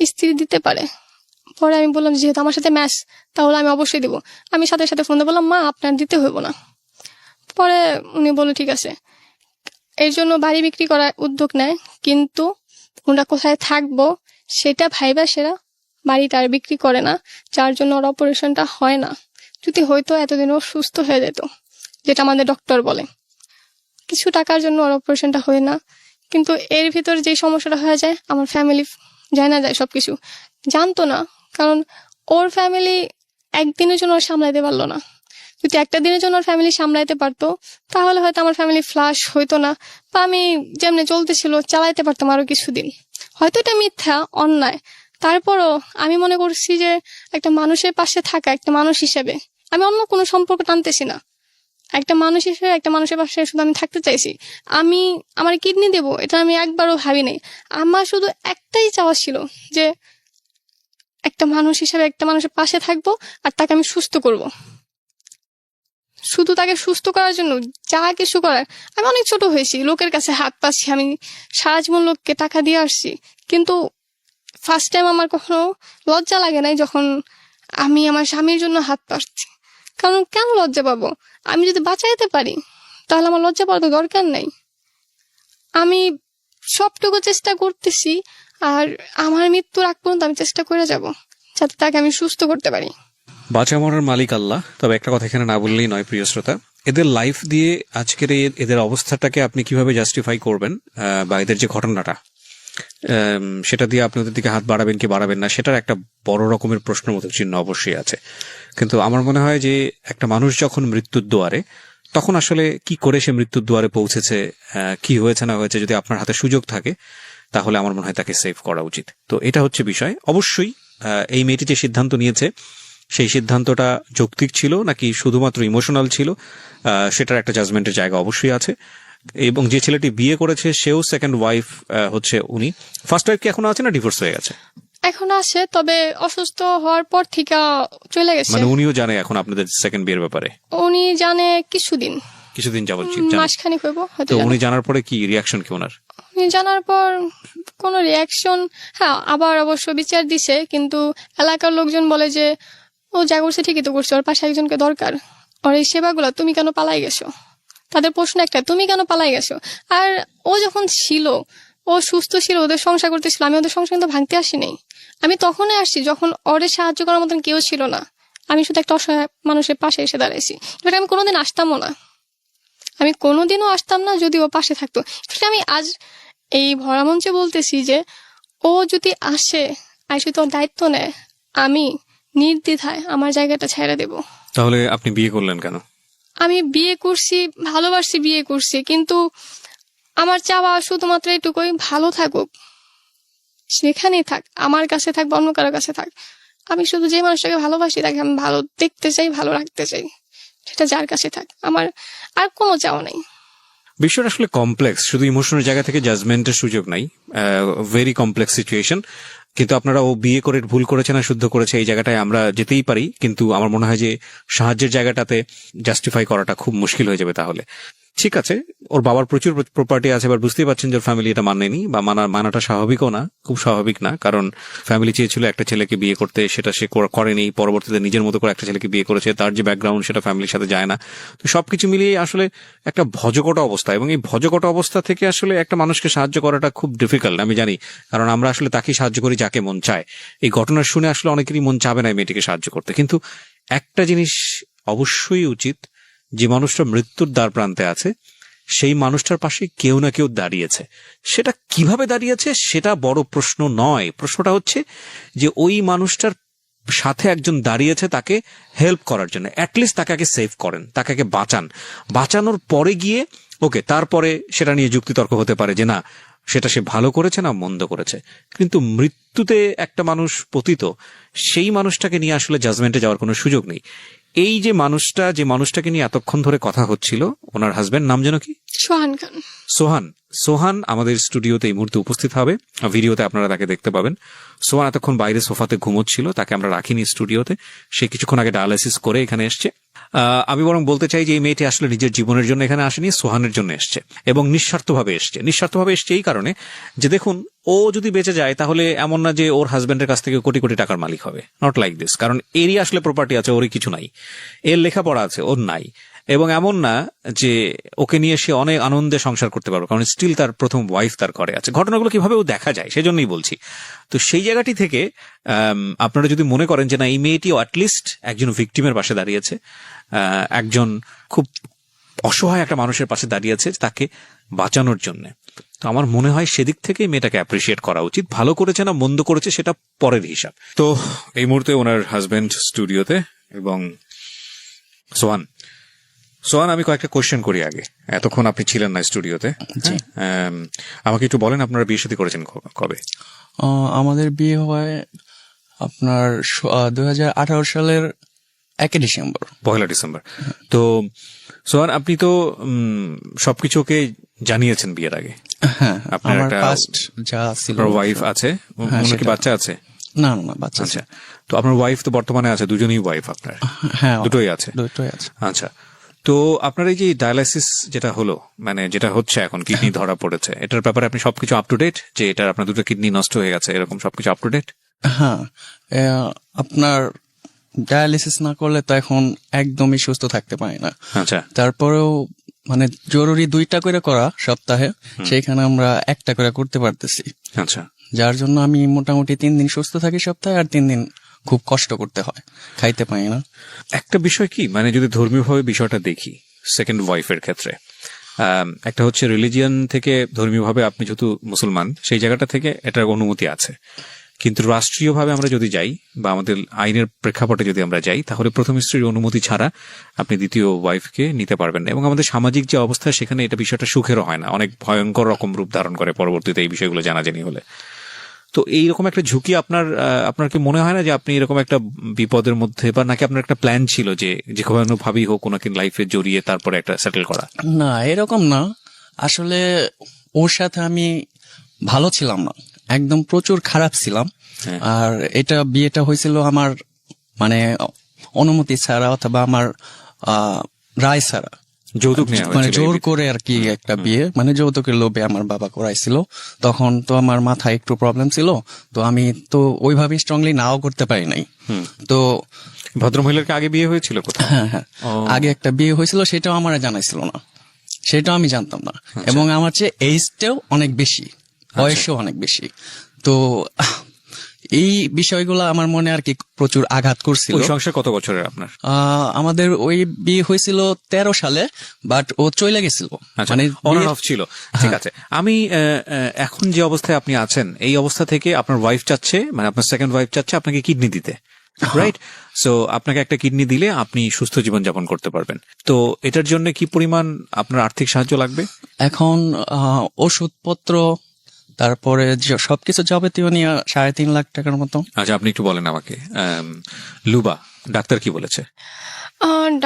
স্ত্রী দিতে পারে। পরে আমি বললাম যেহেতু আমার সাথে ম্যাচ, তাহলে আমি অবশ্যই দিব। আমি সাথে সাথে ফোন দিয়ে বললাম মা আপনার দিতে হইব না। পরে উনি বলল ঠিক আছে। এর জন্য বাড়ি বিক্রি করার উদ্যোগ নেয়, কিন্তু ওরা কোথায় থাকবো সেটা ভাইবা সেরা বাড়িটা আর বিক্রি করে না, যার জন্য ওর অপারেশনটা হয় না। যদি হয়তো এতদিন ও সুস্থ হয়ে যেত, যেটা আমাদের ডক্টর বলে। কিছু টাকার জন্য ওর অপারেশনটা হয় না, কিন্তু এর ভিতর যে সমস্যাটা হয়ে যায় আমার ফ্যামিলি জানা যায়, সবকিছু জানতো না। কারণ ওর ফ্যামিলি একদিনের জন্য ওর সামলাইতে পারলো না। যদি একটা দিনের জন্য ওর ফ্যামিলি সামলাইতে পারতো তাহলে হয়তো আমার ফ্যামিলি ফ্লাশ হইতো না, বা আমি যেমনি চলতেছিল চালাইতে পারতাম আরো কিছুদিন। হয়তো এটা মিথ্যা, অন্যায়, তারপরও আমি মনে করছি যে একটা মানুষের পাশে থাকা, একটা মানুষ হিসেবে আমি অন্য কোনো সম্পর্ক টানতেছি না। একটা মানুষ হিসেবে একটা মানুষের পাশে শুধু আমি থাকতে চাইছি। আমি আমার কিডনি দেবো এটা আমি একবারও ভাবি নাই। আমার শুধু একটাই চাওয়া ছিল যে একটা মানুষ হিসেবে একটা মানুষের পাশে থাকবো আর তাকে আমি সুস্থ করব। শুধু তাকে সুস্থ করার জন্য যা কিছু করার। আমি অনেক ছোট হয়েছি, লোকের কাছে হাত পাচ্ছি, আমি সারা জীবন লোককে টাকা দিয়ে আসছি, কিন্তু ফার্স্ট টাইম আমার কখনো লজ্জা লাগে নাই যখন আমি আমার স্বামীর জন্য হাত পাচ্ছি। কারণ কেন লজ্জা পাবো? আমি যদি বাঁচাইতে পারি তাহলে আমার লজ্জা পাওয়ার তো দরকার নেই। আমি সবটুকু চেষ্টা করতেছি, আর আমার মৃত্যুর আগ পর্যন্ত আমি চেষ্টা করে যাব যাতে তাকে আমি সুস্থ করতে পারি। বাঁচা মরার মালিক আল্লাহ। তবে একটা কথা এখানে না বললেই নয়, প্রিয় শ্রোতা, এদের লাইফ দিয়ে আজকের এদের অবস্থাটাকে আপনি কিভাবে জাস্টিফাই করবেন, বা এদের যে ঘটনাটা সেটা দিয়ে আপনি ওদের দিকে হাত বাড়াবেন কি বাড়াবেন না, সেটার একটা বড় রকমের প্রশ্নবোধক চিহ্ন অবশ্যই আছে। কিন্তু আমার মনে হয় যে একটা মানুষ যখন মৃত্যুর দুয়ারে, তখন আসলে কি করে সে মৃত্যুর দুয়ারে পৌঁছেছে, কি হয়েছে না হয়েছে, যদি আপনার হাতে সুযোগ থাকে তাহলে আমার মনে হয় তাকে সেভ করা উচিত। তো এটা হচ্ছে বিষয়। অবশ্যই এই মেয়েটি যে সিদ্ধান্ত নিয়েছে সেই সিদ্ধান্তটা যৌক্তিক ছিল নাকি শুধুমাত্র ইমোশনাল ছিল, সেটার একটা জাজমেন্টের জায়গা অবশ্যই আছে। এবং যে ছেলেটি বিয়ে করেছে সেও সেকেন্ড ওয়াইফ হচ্ছে উনি। ফার্স্ট ওয়াইফ কি এখনো আছে না ডিভোর্স হয়ে গেছে? এখন আছে, তবে অসুস্থ হওয়ার পর থেকে চলে গেছে। মানে উনিও জানে এখন আপনাদের সেকেন্ড বিয়ের ব্যাপারে? উনি জানে কিছুদিন যাবত মাসখানিক হইব হয়তো। তো উনি জানার পরে কি রিয়াকশন কি ওনার? উনি জানার পর কোনো রিয়াকশন, হ্যাঁ আবার অবশ্য বিচার দিছে, কিন্তু এলাকার লোকজন বলে যে ও যা করছে ঠিকই তো করছে, ওর পাশে একজনকে দরকার। ওর এই সেবাগুলো তুমি কেন পালাই গেছো? তাদের প্রশ্ন একটা, তুমি কেন পালাই গেছো? আর ও যখন ছিল, ও সুস্থ ছিল, ওদের সংসার করতেছিল, আমি ওদের সংসার কিন্তু ভাঙতে আসিনি। আমি তখনই আসছি যখন ওরে সাহায্য করার মতন কেউ ছিল না। আমি শুধু একটা অসহায় মানুষের পাশে এসে দাঁড়াইছি। এবার আমি কোনোদিন আসতামও না। আমি কোনোদিনও আসতাম না যদি ও পাশে থাকতো। Actually আমি আজ এই ভরা মঞ্চে বলতেছি যে ও যদি আসে তোর দায়িত্ব নেয়, আমি নির্দ্বিধায় আমার জায়গাটা ছেড়ে দেব। তাহলে আপনি বিয়ে করলেন কেন? আমি বিয়ে করছি, ভালোবাসি, বিয়ে করছি, কিন্তু আমার চাওয়া শুধুমাত্র এটুকুই, ভালো থাকুক, সেখানেই থাক, আমার কাছে থাক বা অন্য কারোর কাছে থাক। আমি শুধু যে মানুষটাকে ভালোবাসি তাকে আমি ভালো দেখতে চাই, ভালো রাখতে চাই, সেটা যার কাছে থাক, আমার আর কোনো চাওয়া নেই। বিষয়টা আসলে কমপ্লেক্স, শুধু ইমোশনাল জায়গা থেকে জাজমেন্টের সুযোগ নাই, ভেরি কমপ্লেক্স সিচুয়েশন। কিন্তু আপনারা ও বিয়ে করে ভুল করেছে না শুদ্ধ করেছে এই জায়গাটায় আমরা যেতেই পারি, কিন্তু আমার মনে হয় যে সাহায্যের জায়গাটাতে জাস্টিফাই করাটা খুব মুশকিল হয়ে যাবে। তাহলে ঠিক আছে, ওর বাবার প্রচুর প্রপার্টি আছে, এবার বুঝতেই পারছেন যে ওর ফ্যামিলি এটা মানেনি, বা মানাটা স্বাভাবিকও না, খুব স্বাভাবিক না, কারণ ফ্যামিলি চেয়েছিল একটা ছেলেকে বিয়ে করতে, সেটা সে করেনি, পরবর্তীতে নিজের মতো করে একটা ছেলেকে বিয়ে করেছে, তার যে ব্যাকগ্রাউন্ড সেটা ফ্যামিলির সাথে যায় না। তো সবকিছু মিলিয়ে আসলে একটা ভজকট অবস্থা, এবং এই ভজকট অবস্থা থেকে আসলে একটা মানুষকে সাহায্য করাটা খুব ডিফিকাল্ট, আমি জানি, কারণ আমরা আসলে তাকেই সাহায্য করি যাকে মন চায়। এই ঘটনা শুনে আসলে অনেকেরই মন চাবে না এই মেয়েটিকে সাহায্য করতে, কিন্তু একটা জিনিস অবশ্যই উচিত, যে মানুষটা মৃত্যুর দ্বার প্রান্তে আছে সেই মানুষটার পাশে কেউ না কেউ দাঁড়িয়েছে। সেটা কিভাবে দাঁড়িয়েছে সেটা বড় প্রশ্ন নয়, প্রশ্নটা হচ্ছে যে ওই মানুষটার সাথে একজন দাঁড়িয়েছে তাকে হেল্প করার জন্য, অ্যাটলিস্ট তাকে আগে সেভ করেন, তাকে আগে বাঁচানোর পরে গিয়ে ওকে তারপরে সেটা নিয়ে যুক্তিতর্ক হতে পারে যে না সেটা সে ভালো করেছে না মন্দ করেছে। কিন্তু মৃত্যুতে একটা মানুষ পতিত, সেই মানুষটাকে নিয়ে আসলে জাজমেন্টে যাওয়ার কোনো সুযোগ নেই। এই যে মানুষটাকে নিয়ে এতক্ষণ ধরে কথা হচ্ছিল, ওনার হাজবেন্ড নাম যেন কি? সোহান খান। সোহান আমাদের স্টুডিওতে এই মুহূর্তে উপস্থিত হবে, ভিডিওতে আপনারা তাকে দেখতে পাবেন। সোহান এতক্ষণ বাইরে সোফাতে ঘুমোচ্ছিল, তাকে আমরা রাখিনি স্টুডিওতে, সে কিছুক্ষণ আগে ডায়ালাইসিস করে এখানে এসছে। আমি বরং বলতে চাই যে এই মেয়েটি আসলে নিজের জীবনের জন্য এখানে আসেনি, সোহানের জন্য এসছে, এবং নিঃস্বার্থভাবে এসছে এই কারণে যে দেখুন, ও যদি বেঁচে যায় তাহলে এমন না যে ওর হাজবেন্ডের কাছ থেকে কোটি কোটি টাকার মালিক হবে, নট লাইক দিস, কারণ এরই আসলে প্রপার্টি আছে, ওরই কিছু নাই, এর লেখাপড়া আছে, ওর নাই, এবং এমন না যে ওকে নিয়ে সে অনেক আনন্দে সংসার করতে পারবে, কারণ স্টিল তার প্রথম ওয়াইফ তার ঘরে আছে। ঘটনাগুলো কিভাবে ও দেখা যায় সেজন্যই বলছি। তো সেই জায়গাটি থেকে আপনারা যদি মনে করেন যে না এই মেয়েটিও অ্যাটলিস্ট একজন ভিকটিমের পাশে দাঁড়িয়েছে, একজন খুব অসহায় একটা মানুষের পাশে দাঁড়িয়েছে তাকে বাঁচানোর জন্য, তো আমার মনে হয় সেদিক থেকে মেয়েটাকে অ্যাপ্রিসিয়েট করা উচিত। ভালো করেছে না মন্দ করেছে সেটা পরের হিসাব। তো এই মুহূর্তে ওনার হাজবেন্ড স্টুডিওতে, এবং সোহান আমি কয়েকটা কোয়েশ্চেন করি আগে, এতক্ষণ আপনি ছিলেন না স্টুডিওতে, আমাকে একটু বলেন আপনারা বিয়ে শাদী করেছেন কবে? আমাদের বিয়ে হয় আপনার 2018 সালের 1 ডিসেম্বর। 1 ডিসেম্বর। তো সোহান আপনি তো সবকিছু ওকে জানিয়েছেন বিয়ের আগে? হ্যাঁ, আপনার আমার একটা ফার্স্ট যা ছিল, ওয়াইফ আছে, ওনার কি বাচ্চা আছে? না বাচ্চা আছে। আচ্ছা, তো আপনার ওয়াইফ তো বর্তমানে আছে, দুজনই ওয়াইফ আপনার? হ্যাঁ, দুটোই আছে। আচ্ছা, তো আপনার এই যে ডায়ালাইসিস যেটা হলো, মানে যেটা হচ্ছে এখন, কিডনি ধরা পড়েছে, এটার ব্যাপারে আপনি সবকিছু আপ টু ডেট, যে এটা আপনার দুটো কিডনি নষ্ট হয়ে গেছে এরকম সবকিছু আপ টু ডেট? হ্যাঁ, আপনার ডায়ালিসিস না করলে তো এখন একদমই সুস্থ থাকতে পারি না। আচ্ছা, তারপরেও মানে জরুরি 2টা করে করা সপ্তাহে, সেইখানে আমরা 1টা করে করতে পারতেছি। আচ্ছা, যার জন্য আমি মোটামুটি 3 দিন সুস্থ থাকি সপ্তাহে, আর 3 দিন খুব কষ্ট করতে হয়, খাইতে পারি না। একটা বিষয় কি, মানে যদি ধর্মীয়ভাবে বিষয়টা দেখি সেকেন্ড ওয়াইফের ক্ষেত্রে, একটা হচ্ছে রিলিজিয়ান থেকে, ধর্মীয়ভাবে আপনি যেহেতু মুসলমান সেই জায়গাটা থেকে এটার অনুমতি আছে, কিন্তু রাষ্ট্রীয়ভাবে আমরা যদি যাই বা আমাদের আইনের প্রেক্ষাপটে যদি আমরা যাই, তাহলে প্রথম স্ত্রীর অনুমতি ছাড়া আপনি দ্বিতীয় ওয়াইফকে নিতে পারবেন না। এবং আমাদের সামাজিক যে অবস্থা সেখানে এটা বিষয়টা সুখেরও হয় না, অনেক ভয়ঙ্কর রকম রূপ ধারণ করে পরবর্তীতে এই বিষয়গুলো জানাজানি হলে। তো এইরকম একটা ঝুঁকি আপনার কি মনে হয় না যে আপনি এরকম একটা বিপদের মধ্যে, বা নাকি আপনার একটা প্ল্যান ছিল যে কোনো ভাবেই হোক ওনাকে লাইফে জড়িয়ে তারপরে একটা সেটেল করা? না, এরকম না, আসলে ওর সাথে আমি ভালো ছিলাম না, একদম প্রচুর খারাপ ছিলাম। আর বিয়েটা হয়েছিল আমার মানে অনুমতি ছাড়া, অথবা আমার রায় ছাড়া, যৌতুক নেওয়া মানে জোর করে আর কি একটা বিয়ে, মানে যৌতুকের লোভে আমার বাবা করাইছিল। তখন তো আমার মাথায় একটু প্রবলেম ছিল, তো আমি তো ওইভাবে স্ট্রংলি নাও করতে পারি নাই। তো ভদ্রমহিলার আগে বিয়ে হয়েছিল কোথাও? হ্যাঁ, আগে একটা বিয়ে হয়েছিল, সেটাও আমার জানাইছিল না, সেটাও আমি জানতাম না, এবং আমার চেয়ে এইজটাও অনেক বেশি, বয়সও অনেক বেশি। তো এই বিষয়গুলো আমার মনে আর কি প্রচুর আঘাত করছিল। ওই সংসার কত বছরের আপনার? আমাদের ওই বিয়ে হয়েছিল 13 সালে, বাট ও চলে গেছিল। আচ্ছা, মানে অন বিয়ে- অফ ছিল। ঠিক আছে, আমি এখন যে অবস্থায় আপনি আছেন এই অবস্থা থেকে আপনার ওয়াইফ চাচ্ছে, মানে আপনার সেকেন্ড ওয়াইফ চাচ্ছে আপনাকে কিডনি দিতে, রাইট? সো আপনাকে একটা কিডনি দিলে আপনি সুস্থ জীবন যাপন করতে পারবেন। তো এটার জন্য কি পরিমাণ আপনার আর্থিক সাহায্য লাগবে? এখন ওষুধপত্র, তারপরে সবকিছু যাবতীয় নিয়ে 3.5 লাখ টাকার মতো। আচ্ছা, আপনি একটু বলেন আমাকে, লুবা ডাক্তার কি বলেছে?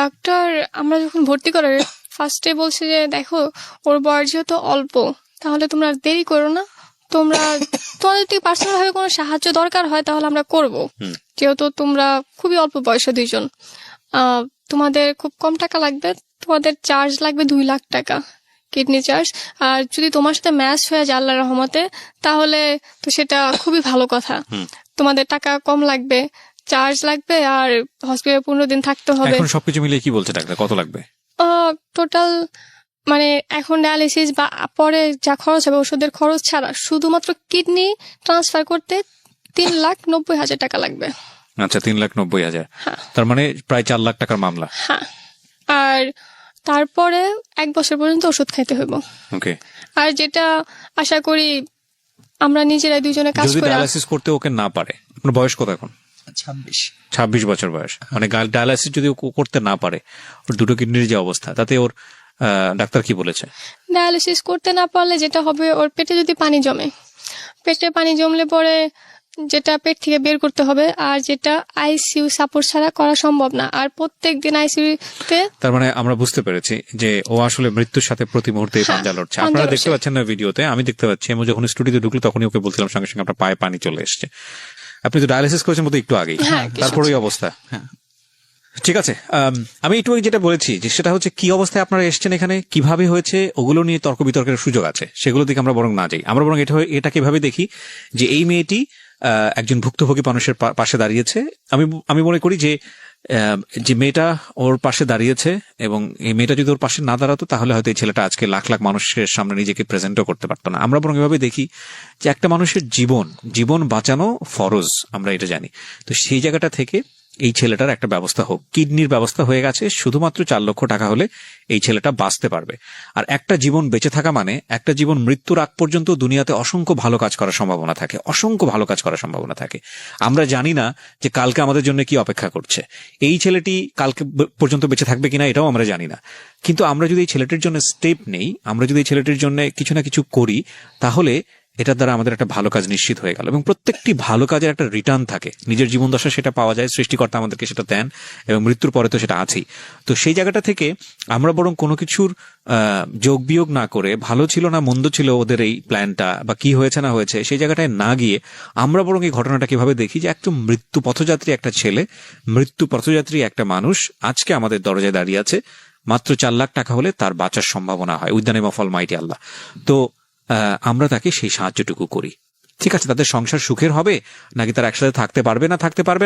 ডাক্তার আমরা যখন ভর্তি করে ফার্স্টে বলছে যে দেখো ওর বয়স যেহেতু অল্প, তাহলে তোমরা আর দেরি করো না, তোমাদের যদি পার্সোনাল ভাবে কোনো সাহায্য দরকার হয় তাহলে আমরা করব, যেহেতু তোমরা খুবই অল্প বয়সে দুইজন। তোমাদের খুব কম টাকা লাগবে, তোমাদের চার্জ লাগবে 2 লাখ টাকা কিডনি চার্জ। আর যদি তোমার সাথে ম্যাচ হয়ে যায় আল্লাহর রহমতে, তাহলে তো সেটা খুবই ভালো কথা। তোমাদের টাকা কম লাগবে, চার্জ লাগবে, আর হসপিটালে 15 দিন থাকতে হবে। এখন সবকিছু মিলিয়ে কি বলছে ডাক্তার, কত লাগবে? টোটাল মানে এখন ডায়ালিসিস বা পরে যা খরচ হবে ওষুধের খরচ ছাড়া শুধুমাত্র কিডনি ট্রান্সফার করতে 3,90,000 টাকা লাগবে। আচ্ছা, 3,90,000, তার মানে প্রায় 4 লাখ টাকার মামলা। হ্যাঁ, আর তারপরে 1 বছর পর্যন্ত ওষুধ খাইতে হইব। ওকে। আর যেটা আশা করি আমরা নিজেরাই দুইজনে কাজ যদি করে। ডায়ালিসিস করতে ওকে না পারে, আপনার বয়স কত এখন? 26 বছর বয়স, মানে ডায়ালিসিস যদি ও করতে না পারে, ওর দুটো কিডনির যে অবস্থা, তাতে ওর ডাক্তার কি বলেছে? ডায়ালিসিস করতে না পারলে যেটা হবে, ওর পেটে যদি পানি জমে, পেটে পানি জমলে পরে যেটা পেট থেকে বের করতে হবে, আর যেটা আইসিইউ সাপোর্ট ছাড়া করা সম্ভব না। আর প্রত্যেকদিন আইসিইউতে, তার মানে আমরা বুঝতে পেরেছি যে ও আসলে মৃত্যুর সাথে প্রতি মুহূর্তে পাঞ্জা লড়ছে। পাঞ্জা আপনারা লড়ছে। দেখতে পাচ্ছেন না ভিডিওতে, আমি দেখতে পাচ্ছি। আমি যখন স্টুডিওতে ঢুকলো তখনই ওকে বলছিলাম সঙ্গে সঙ্গে আপনার পায়ে পানি চলে এসছে। আপনি তো ডায়ালিসিস করেছেন বোধহয় একটু আগেই, তারপর ওই অবস্থা। ঠিক আছে, আমি একটু যেটা বলেছি যে সেটা হচ্ছে কি অবস্থায় আপনারা এসছেন এখানে, কিভাবে হয়েছে, ওগুলো নিয়ে তর্ক বিতর্কের সুযোগ আছে, সেগুলো দিকে আমরা বরং না যাই। আমরা বরং এটা কিভাবে দেখি যে এই মেয়েটি একজন ভুক্তভোগী মানুষের পাশে দাঁড়িয়েছে। আমি মনে করি যে মেয়েটা ওর পাশে দাঁড়িয়েছে, এবং এই মেয়েটা যদি ওর পাশে না দাঁড়াতো তাহলে হয়তো এই ছেলেটা আজকে লাখ লাখ মানুষের সামনে নিজেকে প্রেজেন্টও করতে পারতো না। আমরা বরং এভাবে দেখি যে একটা মানুষের জীবন বাঁচানো ফরজ, আমরা এটা জানি। তো সেই জায়গাটা থেকে এই ছেলেটার একটা ব্যবস্থা হোক। কিডনির ব্যবস্থা হয়ে গেছে, শুধুমাত্র 4 লক্ষ টাকা হলে এই ছেলেটা বাঁচতে পারবে। আর একটা জীবন বেঁচে থাকা মানে একটা জীবন মৃত্যুর আগ পর্যন্ত দুনিয়াতে অসংখ্য ভালো কাজ করার সম্ভাবনা থাকে, অসংখ্য ভালো কাজ করার সম্ভাবনা থাকে। আমরা জানি না যে কালকে আমাদের জন্য কি অপেক্ষা করছে, এই ছেলেটি কালকে পর্যন্ত বেঁচে থাকবে কিনা এটাও আমরা জানি না। কিন্তু আমরা যদি এই ছেলেটির জন্য স্টেপ নেই, আমরা যদি এই ছেলেটির জন্য কিছু না কিছু করি, তাহলে এটার দ্বারা আমাদের একটা ভালো কাজ নিশ্চিত হয়ে গেল। এবং প্রত্যেকটি ভালো কাজের একটা রিটার্ন থাকে, নিজের জীবন দশা সেটা পাওয়া যায়, সৃষ্টিকর্তা আমাদেরকে সেটা দেন, এবং মৃত্যুর পরে তো সেটা আছেই। তো সেই জায়গাটা থেকে আমরা বরং কোনো কিছুর যোগ বিয়োগ না করে, ভালো ছিল না মন্দ ছিল ওদের এই প্ল্যানটা বা কি হয়েছে না হয়েছে, সেই জায়গাটায় না গিয়ে আমরা বরং এই ঘটনাটা কিভাবে দেখি যে একটু মৃত্যু পথযাত্রী একটা ছেলে, মৃত্যু পথযাত্রী একটা মানুষ আজকে আমাদের দরজায় দাঁড়িয়ে আছে। মাত্র 4 লাখ টাকা হলে তার বাঁচার সম্ভাবনা হয় with the name of almighty Allah. তো আমরা তাকে সেই সাহায্যটুকু করি। ঠিক আছে, তাদের সংসার সুখের হবে নাকি তারা একসাথে থাকতে পারবে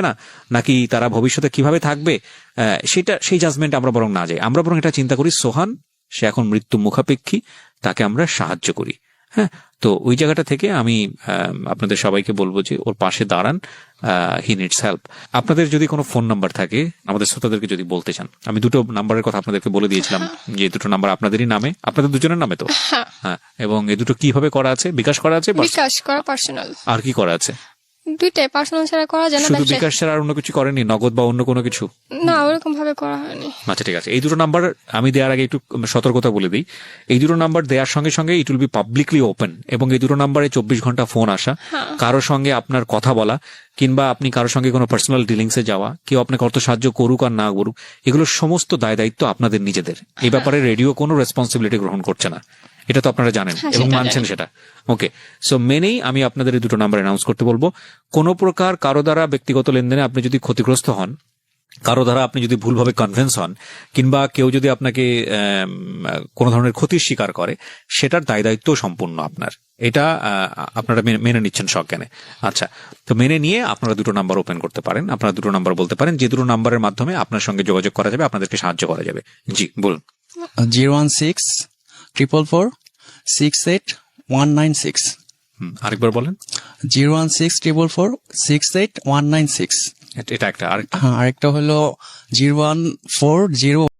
না, নাকি তারা ভবিষ্যতে কিভাবে থাকবে, সেই জাজমেন্ট আমরা বরং না যাই। আমরা বরং এটা চিন্তা করি, সোহান সে এখন মৃত্যু মুখাপেক্ষী, তাকে আমরা সাহায্য করি। হ্যাঁ, তো ওই জায়গাটা থেকে আমি আপনাদের সবাইকে বলবো যে ওর পাশে দাঁড়ান, হি নিডস হেল্প। আপনাদের যদি কোনো ফোন নাম্বার থাকে আমাদের শ্রোতাদেরকে যদি বলতে চান, আমি 2টো নাম্বারের কথা আপনাদেরকে বলে দিয়েছিলাম যে 2টো নাম্বার আপনাদেরই নামে, আপনাদের দুজনের নামে তো। হ্যাঁ, এবং এই দুটো কিভাবে করা আছে? বিকাশ করা আছে, বিকাশ করা পার্সোনাল, আর কি করা আছে? দুইটাই পার্সোনাল ছাড়া করা যায় না। শুধু বিকাশ ছাড়া আর অন্য কিছু করেনি, নগদ বা অন্য কোনো কিছু? না, ওরকম ভাবে করা হয়নি। আচ্ছা, ঠিক আছে। এই 2টো নাম্বার আমি দেওয়ার আগে একটু সতর্কতা বলে দিই। এই 2টো নাম্বার দেওয়ার সঙ্গে সঙ্গে it will be publicly open, এবং এই 2টো নাম্বারে 24 ঘন্টা ফোন আসা, কারোর সঙ্গে আপনার কথা বলা, কিংবা আপনি কারোর সঙ্গে কোনো পার্সোনাল ডিলিংসে যাওয়া, কেউ আপনাকে অর্থ সাহায্য করুক আর না করুক, এগুলো সমস্ত দায় দায়িত্ব আপনাদের নিজেদের। এই ব্যাপারে রেডিও কোনো রেসপন্সিবিলিটি গ্রহণ করছে না, এটা তো আপনারা জানেন এবং মানছেন সেটা। ওকে, সো মেনেই আমি আপনাদের এই 2টো নাম্বার অ্যানাউন্স করতে বলবো। কোনো প্রকার কারো দ্বারা ব্যক্তিগত লেনদেনে আপনি যদি ক্ষতিগ্রস্ত হন, কারো দ্বারা আপনি যদি ভুলভাবে কনভিন্স হন, কিংবা কেউ যদি আপনাকে কোনো ধরনের ক্ষতির শিকার করে, সেটার দায় দায়িত্ব সম্পূর্ণ আপনার। এটা আপনারা মেনে নিচ্ছেন সজ্ঞানে? আচ্ছা, তো মেনে নিয়ে আপনারা 2টো নাম্বার ওপেন করতে পারেন। আপনারা 2টো নাম্বার বলতে পারেন, যে 2টো নাম্বারের মাধ্যমে আপনার সঙ্গে যোগাযোগ করা যাবে, আপনাদেরকে সাহায্য করা যাবে। জি বলুন। 01644468196। আরেকবার বলেন। 01644468196। এটা একটা। আর হ্যাঁ, আরেকটা হলো 01401